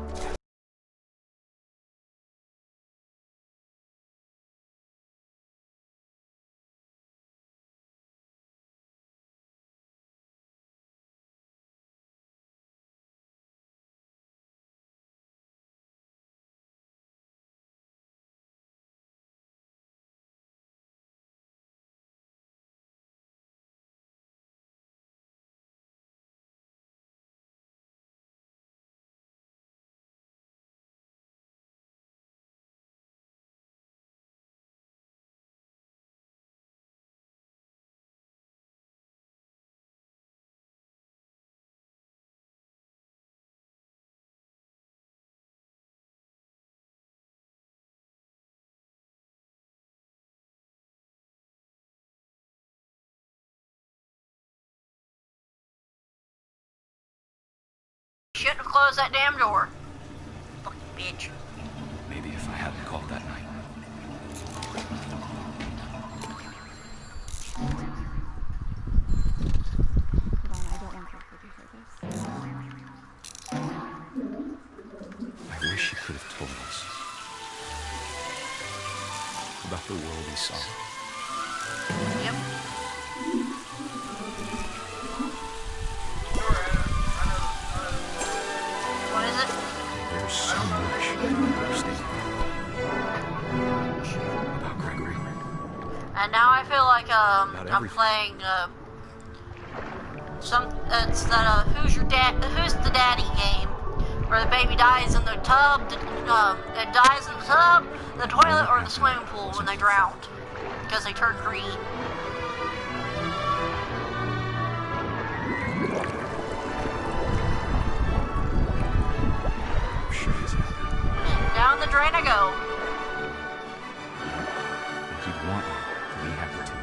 Shouldn't have closed that damn door. Fucking bitch.
Maybe if I hadn't called that night.
Hold on, I don't want
about the world he saw.
Yep. What is it?
There's so much you don't understand about Gregory.
And now I feel like I'm
everything.
playing it's that who's the daddy game, where the baby dies in the tub, it dies in the tub, the toilet, or the swimming pool when they drowned because they turned green.
I'm sure he's happy.
Down the drain I go.
He'd want you to be happy too.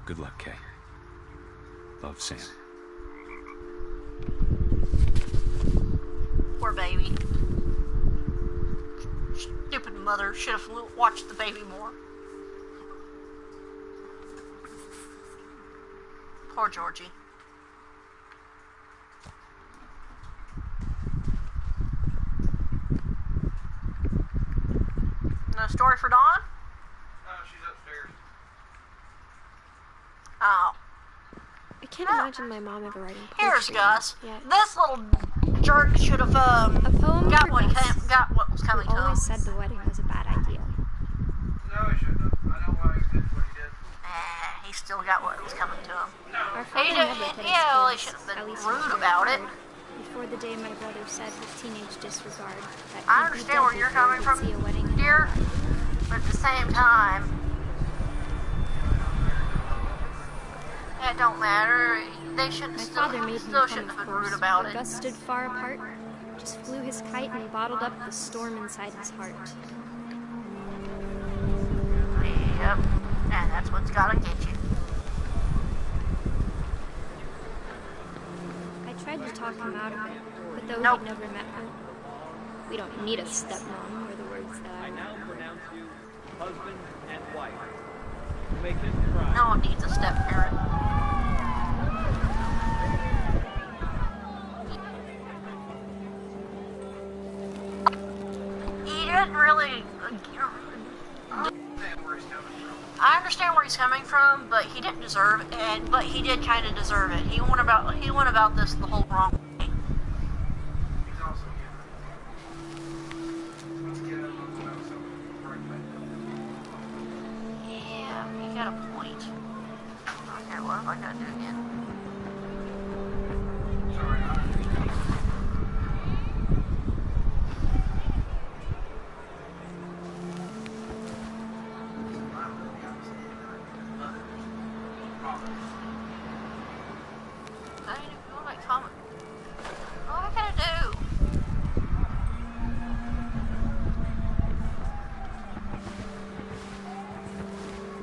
Good luck, Kay. Love, Sam.
Poor baby. Stupid mother should have watched the baby more. Poor Georgie. No story for Dawn?
No, she's upstairs.
Oh.
I can't imagine my mom ever writing poetry.
Here's Gus.
Yeah.
This little jerk should have
A poem
got
for
what
Gus,
got what was coming
who
to him.
always said the wedding was a bad idea.
No, he shouldn't have. I know why he did what he did.
He still got what was coming to him.
Our father
He
never
did,
put
yeah, well, he
his
should
kids,
have
at
been
least
rude
not
about it.
forward. Before the day my brother said with teenage disregard that
I
he'd be
understand where
dead
you're
before
coming
he'd
from,
see a wedding in
dear,
his life.
but at the same time, it don't matter. They shouldn't
My
still,
father made him
still
come,
shouldn't
of
have been
course,
rude about
but
it.
Gus stood far apart, just flew his kite and bottled up the storm inside his heart.
Yep, and that's what's gotta get you.
I tried to talk him out of it, but though
Nope.
he'd never met her, we don't need a stepmom, were the words that
I
I
now
remember.
pronounce you husband and wife. To make this right.
No one needs a step parent. He didn't really. I understand where he's coming from, but he didn't deserve it. But he did kind of deserve it. He went about this the whole wrong way.
He's also gay. Let's get him on something.
Yeah, you got a point. Okay, what have I got to do again?
Sorry,
I didn't even know that comment. What am I gonna do?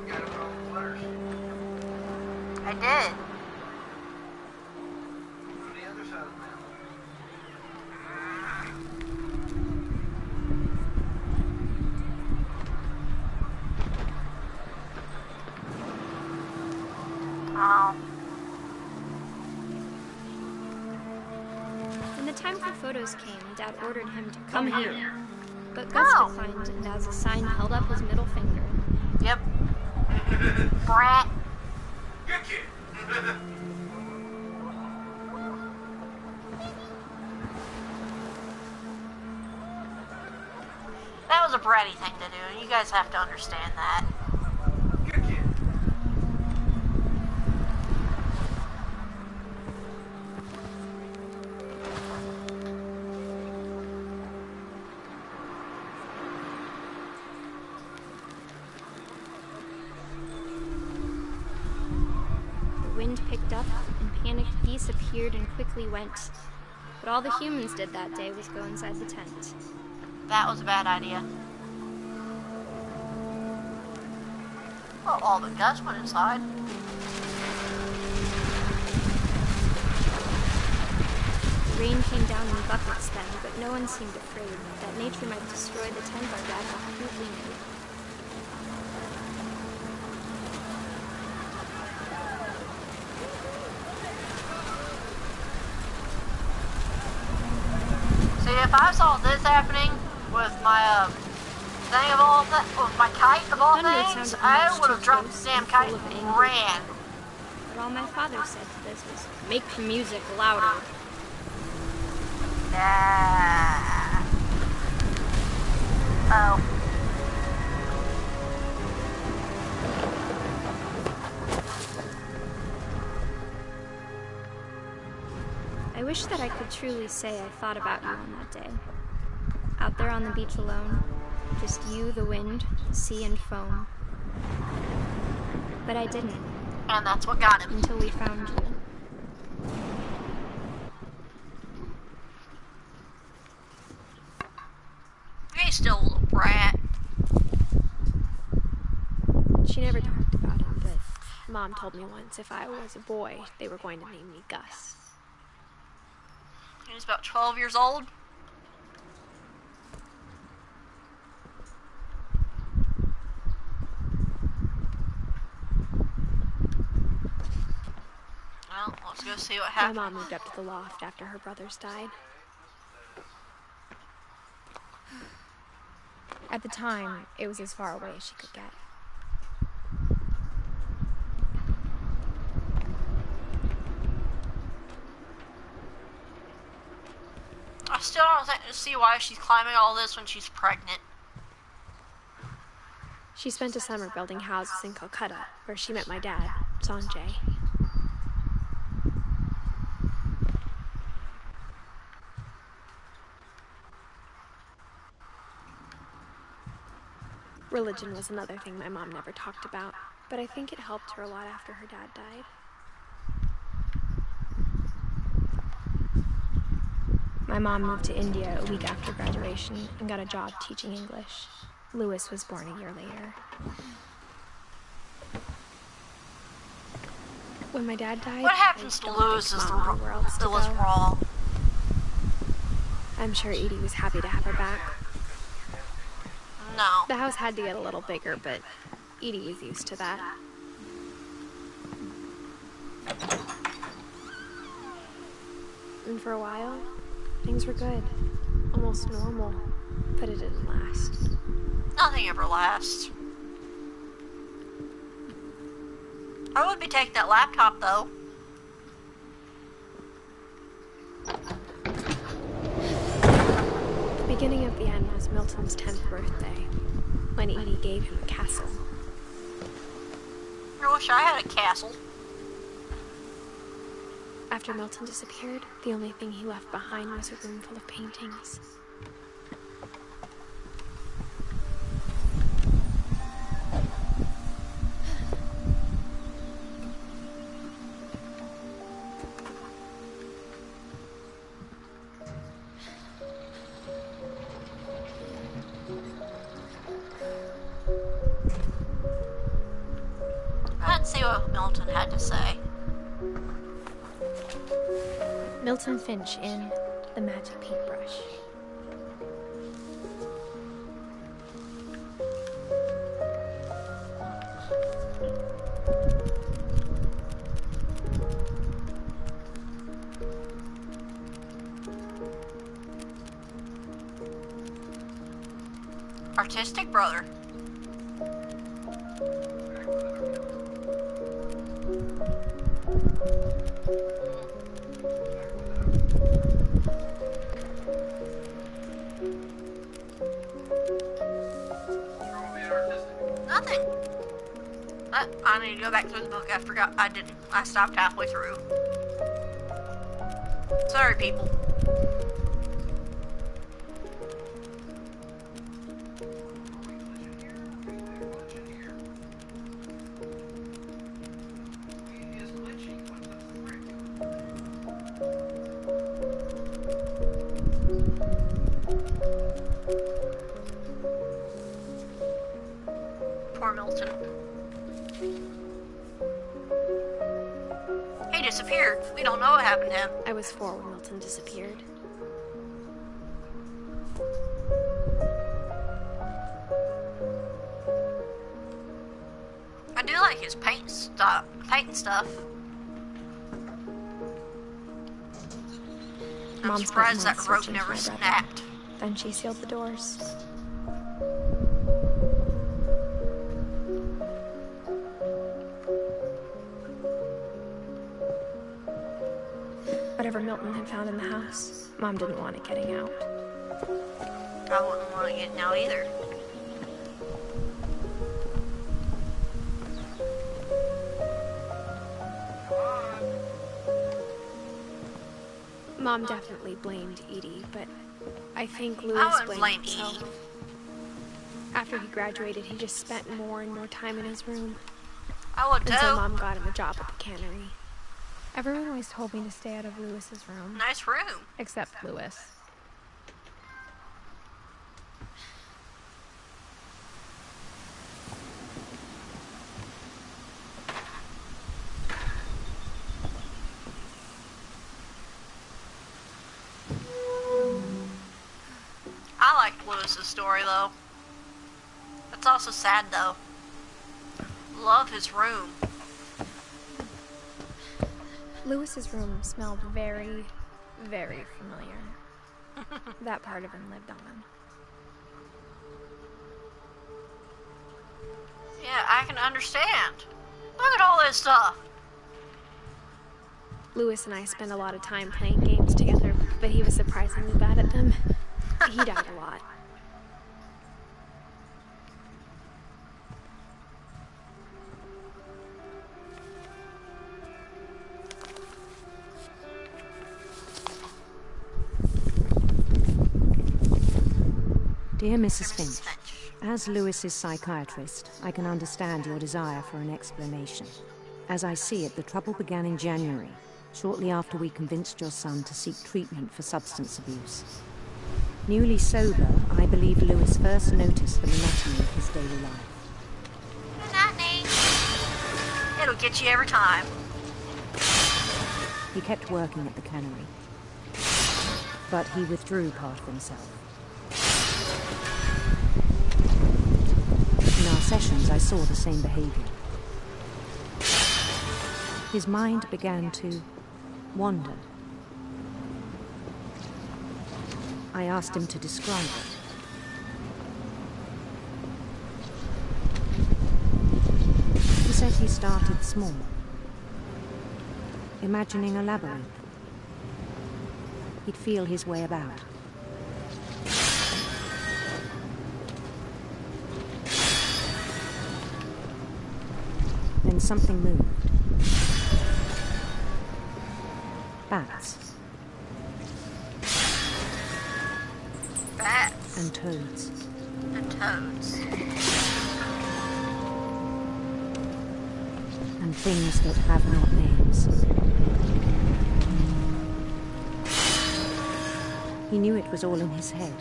you got him all the letters.
I did.
On the other side of the map.
Oh.
When the time for photos came, Dad ordered him to come here. But Gus
Oh.
declined, and as a sign held up his middle finger.
Yep. Brat.
Good kid.
That was a bratty thing to do, and you guys have to understand that.
Good kid.
The wind picked up, and panicked geese appeared and quickly went. But all the humans did that day was go inside the tent.
That was a bad idea. Well, all but Gus went inside.
The rain came down in buckets then, but no one seemed afraid that nature might destroy the tent our dad had crudely made.
See, if I saw this happening with my thing of all that, with my kite of all
Thunder
things,
sounded
I
much
would
too
have dropped
close
the damn
and
kite
full of
and
anger.
ran.
But all my father said to this was, make the music louder.
Yeah. Oh.
I wish that I could truly say I thought about you on that day. Out there on the beach alone, just you, the wind, sea, and foam. But I didn't.
And that's what got him.
Until we found you.
He's still a little brat.
She never talked about him, but Mom told me once if I was a boy, they were going to name me Gus.
He was about 12 years old. Well, let's go see what happened.
My mom moved up to the loft after her brothers died. At the time, it was as far away as she could get.
I still don't see why she's climbing all this when she's pregnant.
She spent a summer building houses in Calcutta, where she met my dad, Sanjay. Religion was another thing my mom never talked about, but I think it helped her a lot after her dad died. My mom moved to India a week after graduation and got a job teaching English. Louis was born a year later. When my dad died,
What happens to Louis is the wrong.
I'm sure Edie was happy to have her back.
No.
The house had to get a little bigger, but Edie was used to that. And for a while, things were good. Almost normal. But it didn't last.
Nothing ever lasts. I would be taking that laptop, though.
The beginning of the end was Milton's 10th birthday, when Edie gave him a castle.
I wish I had a castle.
After Milton disappeared, the only thing he left behind was a room full of paintings.
Let's see what Milton had to say.
Milton Finch in The Magic Paintbrush.
Artistic brother. Nothing. I need to go back through the book. I forgot. I didn't. I stopped halfway through. Sorry, people. Poor Milton. He disappeared. We don't know what happened to him.
I was 4 when Milton disappeared.
I do like his painting stuff. I'm
Mom spent
surprised that
months
rope
searching
never
for my brother.
snapped.
Then she sealed the doors. Mountain had found in the house. Mom didn't want it getting out.
I wouldn't want to get now either.
Mom definitely blamed Edie, but I think
I
Louis
wouldn't
blamed
blame
himself.
Edie.
After he graduated, he just spent more and more time in his room.
I would
Until
too.
Mom got him a job at the cannery. Everyone always told me to stay out of Louis's room.
Nice room.
Except Louis.
I liked Lewis's story though. It's also sad though. Love his room.
Louis's room smelled very, very familiar. That part of him lived on.
Yeah, I can understand. Look at all this stuff.
Louis and I spent a lot of time playing games together, but he was surprisingly bad at them. He died a lot.
Dear Mrs. Finch, as Lewis's psychiatrist, I can understand your desire for an explanation. As I see it, the trouble began in January, shortly after we convinced your son to seek treatment for substance abuse. Newly sober, I believe Lewis first noticed the monotony of his daily life.
It'll get you every time.
He kept working at the cannery, but he withdrew part of himself. In our sessions, I saw the same behavior. His mind began to wander. I asked him to describe it. He said he started small, imagining a labyrinth. He'd feel his way about. Then something moved. Bats.
Bats.
And toads.
And toads.
And things that have not names. He knew it was all in his head.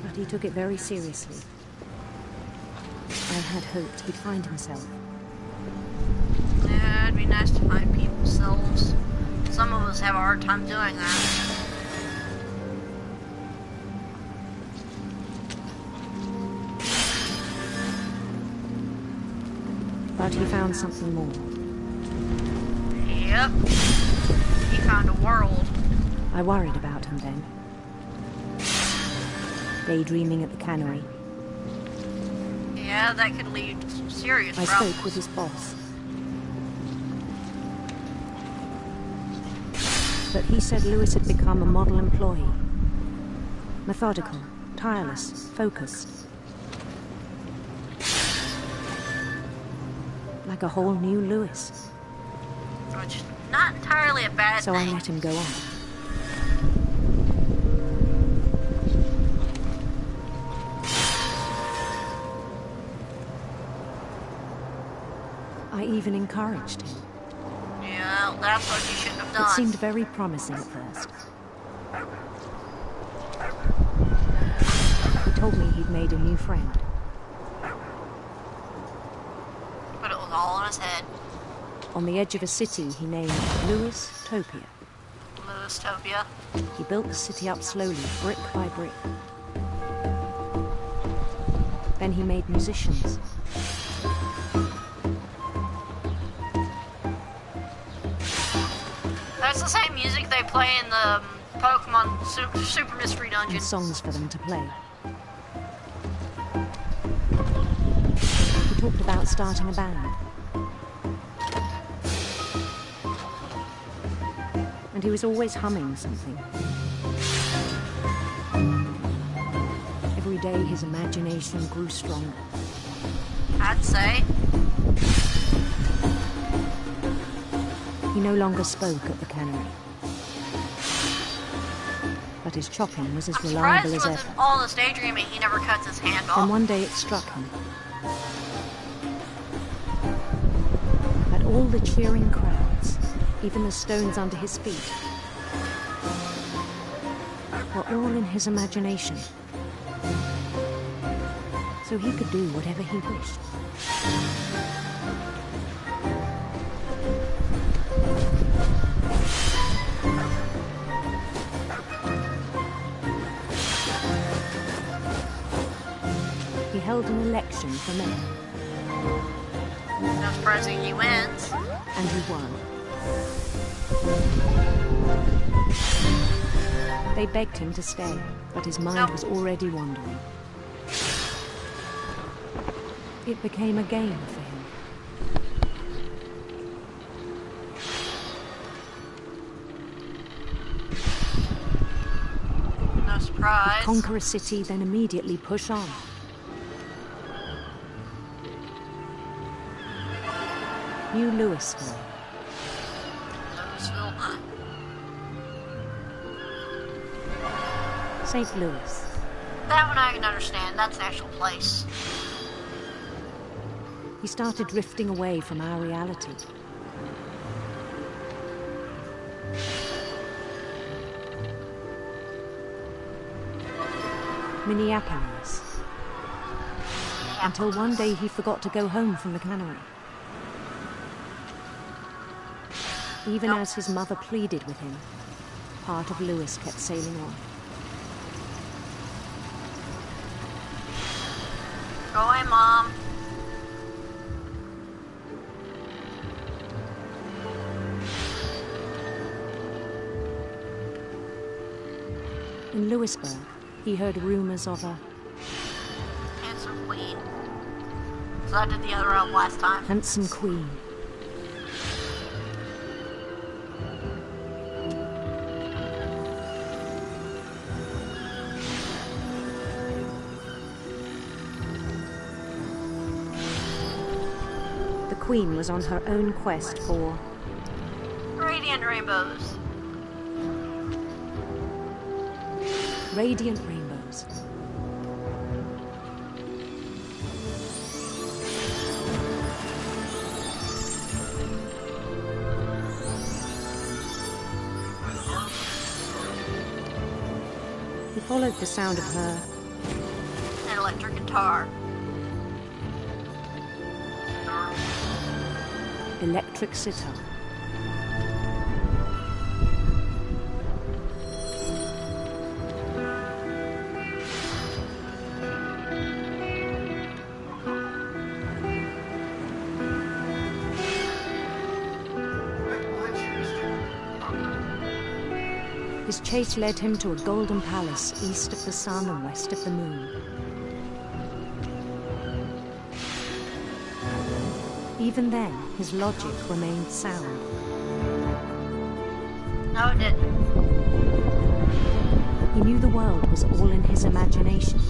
But he took it very seriously. I had hoped he'd find himself.
Yeah, it'd be nice to find people's selves. Some of us have a hard time doing that.
But he found something more.
Yep. He found a world.
I worried about him then. Daydreaming at the cannery.
Yeah, that could lead to some serious
I
problems.
spoke with his boss. But he said Lewis had become a model employee. Methodical, tireless, focused. Like a whole new Lewis.
Which is not entirely a bad
So
thing.
I let him go on. I even encouraged him.
Yeah, that's what you shouldn't have done.
It seemed very promising at first. He told me he'd made a new friend.
But it was all in his head.
On the edge of a city he named Lewis Topia.
Lewistopia.
He built the city up slowly, brick by brick. Then he made musicians.
That's the same music they play in the Pokemon Super Mystery Dungeon.
And songs for them to play. He talked about starting a band. and he was always humming something. Every day his imagination grew stronger.
I'd say.
He no longer spoke at the cannery. But his chopping was as reliable as
with
ever.
all this daydreaming, he never cuts his hand off.
Then one day it struck him. That all the cheering crowds, even the stones under his feet, were all in his imagination. So he could do whatever he wished. He held an election for mayor.
No surprising he wins.
And he won. They begged him to stay, but his mind was already wandering. It became a game for him.
No surprise.
He'd conquer a city, then immediately push on. New Louisville.
Louisville.
St. Louis.
That one I can understand. That's an actual place.
He started drifting away from our reality. Minneapolis. Until one day he forgot to go home from the cannery. Even as his mother pleaded with him, part of Louis kept sailing on.
Go away, Mom.
In Louisburg, he heard rumors of a
handsome queen. So I did the other round last time.
handsome queen. The queen was on her own quest for
Radiant rainbows.
radiant rainbows. He followed the sound of her
An electric guitar.
electric sitar. His chase led him to a golden palace east of the sun and west of the moon. Even then, his logic remained sound.
No, it didn't.
He knew the world was all in his imagination.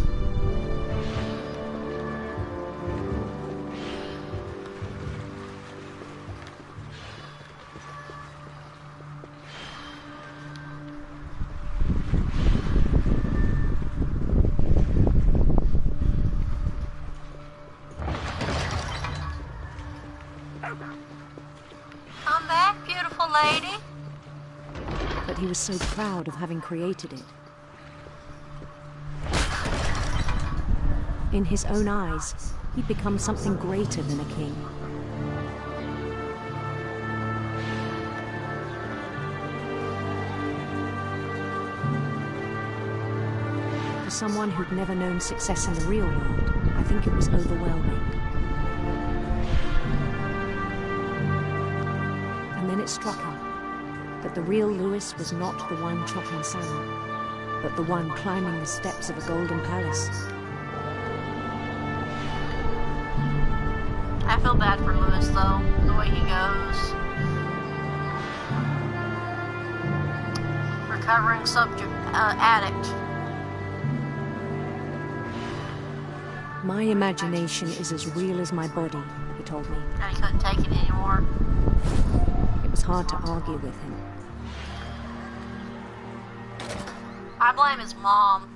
Come back, beautiful lady.
But he was so proud of having created it. In his own eyes, he'd become something greater than a king. For someone who'd never known success in the real world, I think it was overwhelming. And then it struck him that the real Louis was not the one chopping salmon, but the one climbing the steps of a golden palace.
I feel bad for Louis, though, the way he goes. recovering subject addict.
My imagination is as real as my body, he told me.
And he couldn't take it anymore.
It was hard to argue with him.
I blame his mom.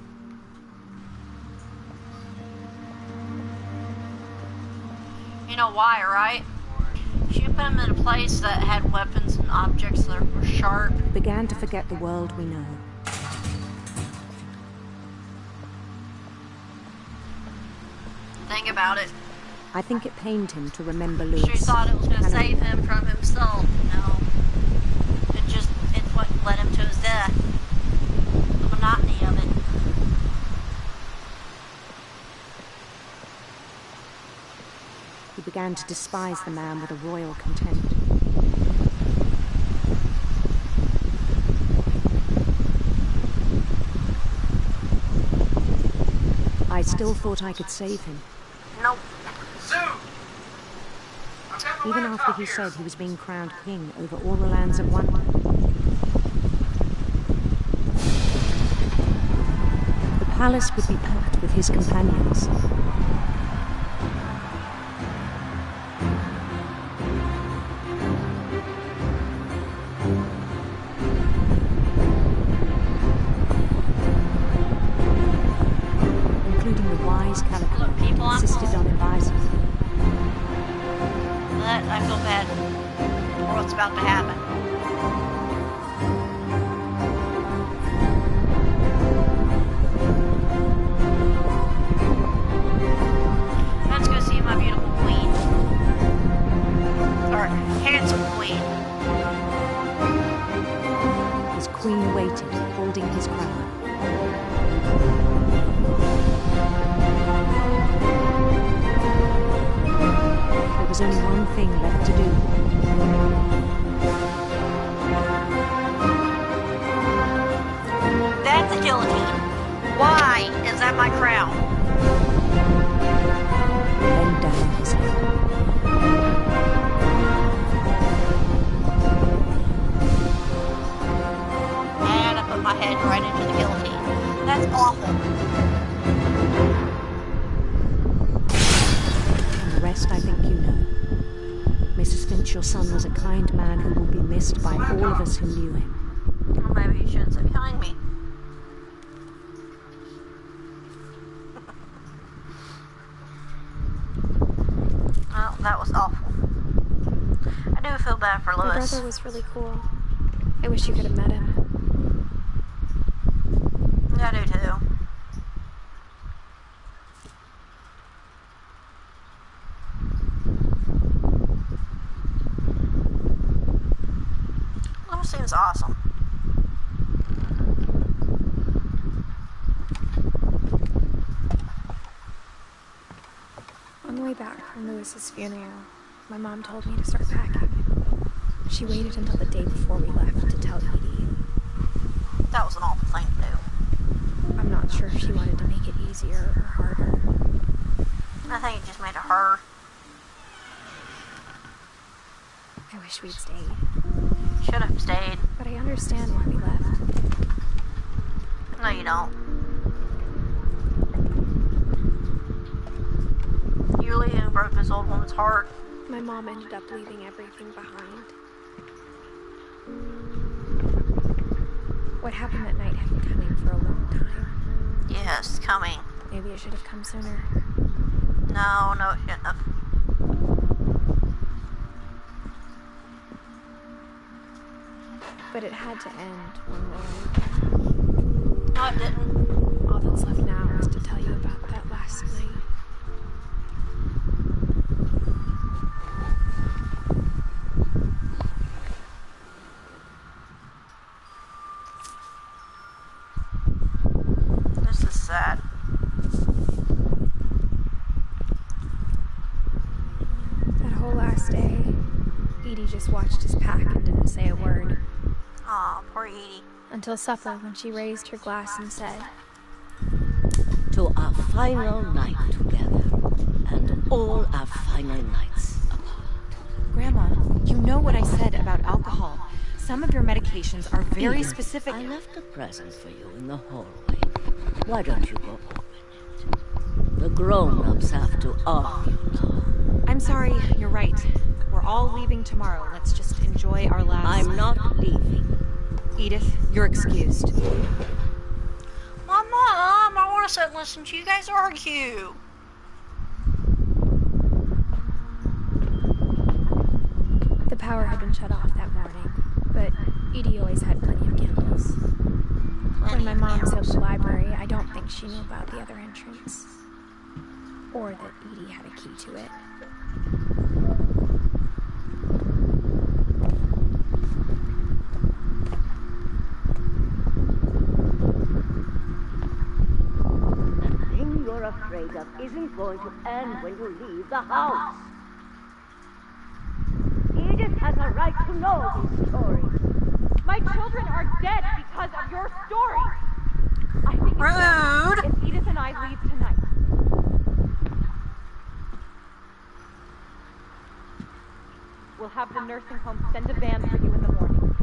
You know why, right? She put him in a place that had weapons and objects that were sharp.
Began to forget the world we know.
Think about it.
I think it pained him to remember Lewis.
She thought it was going to save him from himself. No. It's what led him to his death. The monotony of it.
He began to despise the man with a royal contempt. I still thought I could save him.
Nope.
Even after he said he was being crowned king over all the lands of Wonder. The palace would be packed with his companions. Including the wise Calico who insisted on advising.
I feel bad for what's about to happen. Let's go see my beautiful queen. Or handsome queen.
His queen waited, holding his crown. There was only one thing left to do.
That's a guillotine. Why is that my crown?
Bend down his head.
And I put my head right into the guillotine. That's awful.
The rest I think you know. Mrs. Finch, your son was a kind man who will be missed by all of us who knew him.
Well, maybe you shouldn't sit behind me. Well, that was awful. I do feel bad for Lewis.
My brother was really cool. I wish you could have met him.
I do too. Lewis seems awesome.
On the way back from Lewis's funeral, my mom told me to start packing. She waited until the day before we left to tell Edie.
That was an awful thing to do.
I'm not sure if she wanted to make it easier or harder.
I think it just made it hard.
I wish we'd stayed.
Should have stayed.
But I understand why we left.
No, you don't. You leaving broke this old woman's heart.
My mom ended up leaving everything behind. What happened that night had been coming for a long time.
Yes, coming.
Maybe it should have come sooner.
No, it shouldn't have.
But it had to end one way.
No, it didn't.
All that's left now is to tell you about that last night.
This is sad.
That whole last day, Edie just watched us pack and didn't say a word.
Aw, poor Edie.
Until supper, when she raised her glass and said,
"To our final night together, and all our final nights apart."
Grandma, you know what I said about alcohol. some of your medications are very
Edith,
specific.
I left a present for you in the hallway. Why don't you go open it? The grown-ups have to argue now.
I'm sorry, you're right. We're all leaving tomorrow. Let's just enjoy our last...
I'm not leaving.
Edith, you're excused.
Mom, I want to sit and listen to you guys argue.
The power had been shut off that morning, but Edie always had plenty of candles. When my mom sealed the library, I don't think she knew about the other entrance. Or that Edie had a key to it.
The thing you're afraid of isn't going to end when you leave the house. Edith has a right to know these stories.
My children are dead because of your stories. I think it's best if Edith and I leave tonight. We'll have the nursing home send a van for you in the morning.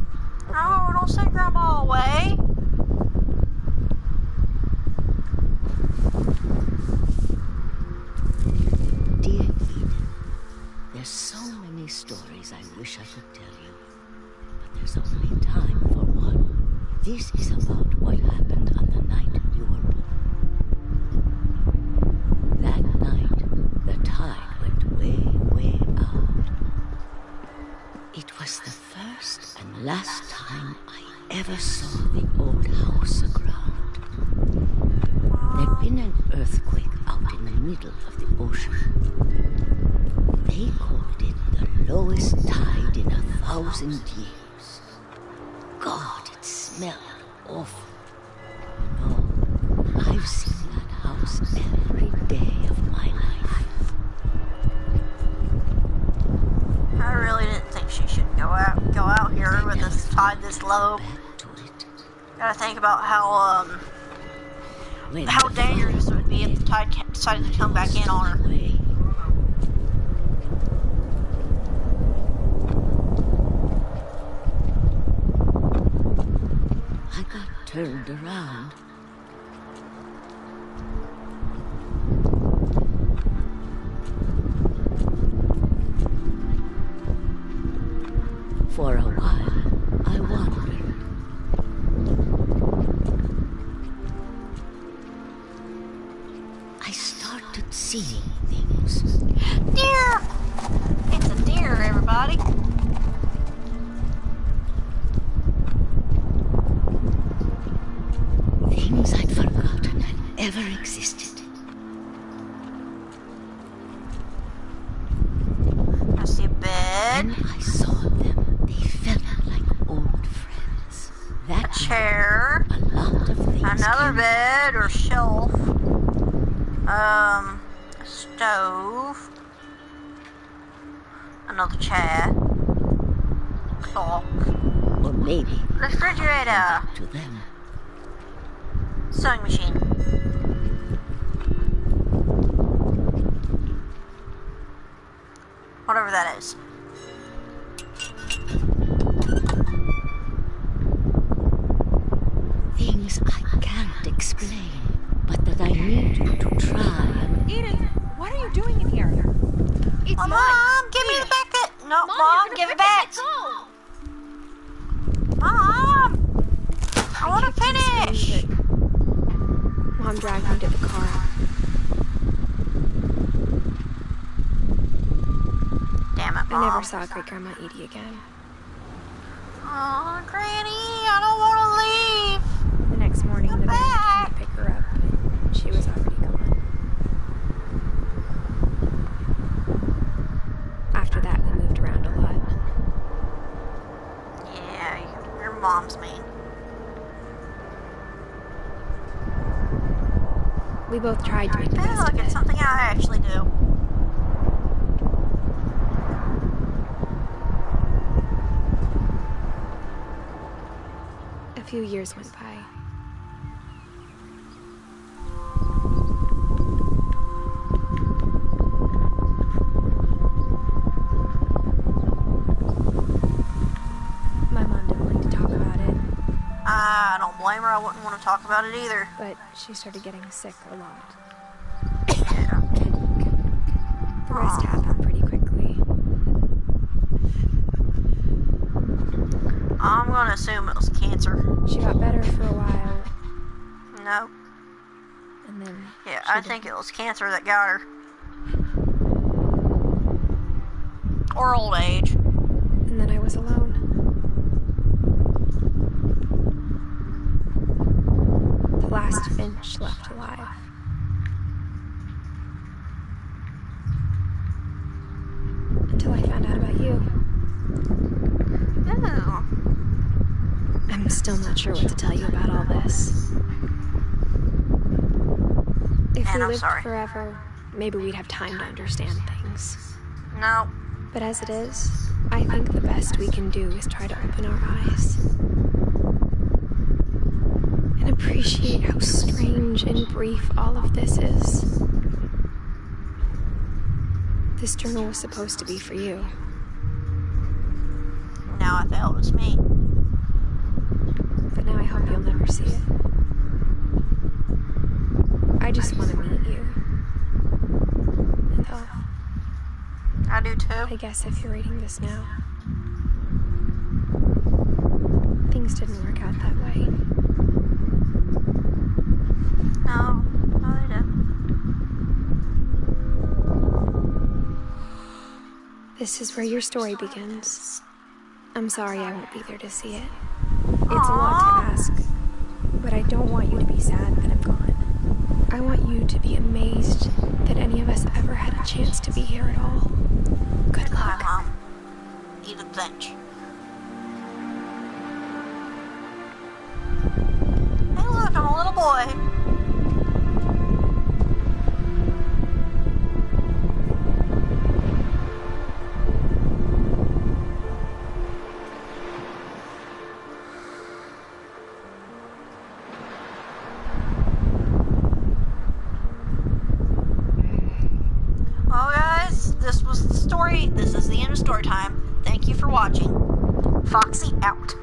Okay? Oh, don't send Grandma away.
Dear Edith, there's so many stories I wish I could tell you, but there's only time for one. This is about what happened on the night you were born. That night, the tide went way out. It was the first and last time I ever saw the old house aground. There'd been an earthquake out in the middle of the ocean. They called it the lowest tide in 1,000 years. God, it smelled awful. You know, I've seen that house every day of my life.
I really didn't think she should go out here with this tide this low. Gotta think about how dangerous it would be if the tide decided to come back in on her.
I got turned around. For a while, I wandered. I started seeing things.
Deer! It's a deer, everybody.
Things I'd forgotten had ever existed.
I see a bed.
When I saw them, they felt like old friends. That
a chair.
A lot of things.
Another bed or shelf. A stove. Another chair. Clock.
Or maybe
refrigerator.
To them.
Sewing machine. Whatever that is.
Things I can't explain, but that I need you to try and...
Edith, what are you doing in here? It's
Mom, give me the back. No, Mom, give it back. Mom, I want to finish.
Mom dragged me to the car.
Damn it, Mom.
I never saw Great Grandma Edie again.
Oh, Granny, I don't want to leave.
The next morning, the van came to pick her up, but she was already gone. After that, we moved around a lot.
Yeah, your mom's mean.
We both tried to make the
Hey,
best
look,
of it.
it's something I actually do.
A few years went by. My mom divorced.
I wouldn't want to talk about it either.
But she started getting sick a lot.
Yeah.
The rest happened pretty quickly.
I'm gonna assume it was cancer.
She got better for a while.
No.
And then...
Yeah, I think it was cancer that got her. Or old age.
And then I was alone. The last Finch left alive. Until I found out about you.
Oh.
I'm still not sure what to tell you about all this. If we lived forever, maybe we'd have time to understand things.
No.
But as it is, I think the best we can do is try to open our eyes. And appreciate how strange and brief all of this is. This journal was supposed to be for you.
Now I felt it was me.
But now I hope you'll never see it. I just want to meet you. And
I do too.
I guess if you're reading this now, things didn't work out that way.
No, they didn't.
This is where your story begins. I'm sorry I won't be there to see it. It's a lot to ask, but I don't want you to be sad that I'm gone. I want you to be amazed that any of us ever had a chance to be here at all. Good luck.
Hi, Mom. Edith Finch. Hey, look, I'm a little boy. Well, guys, this was the story. This is the end of story time. Thank you for watching. Foxy out.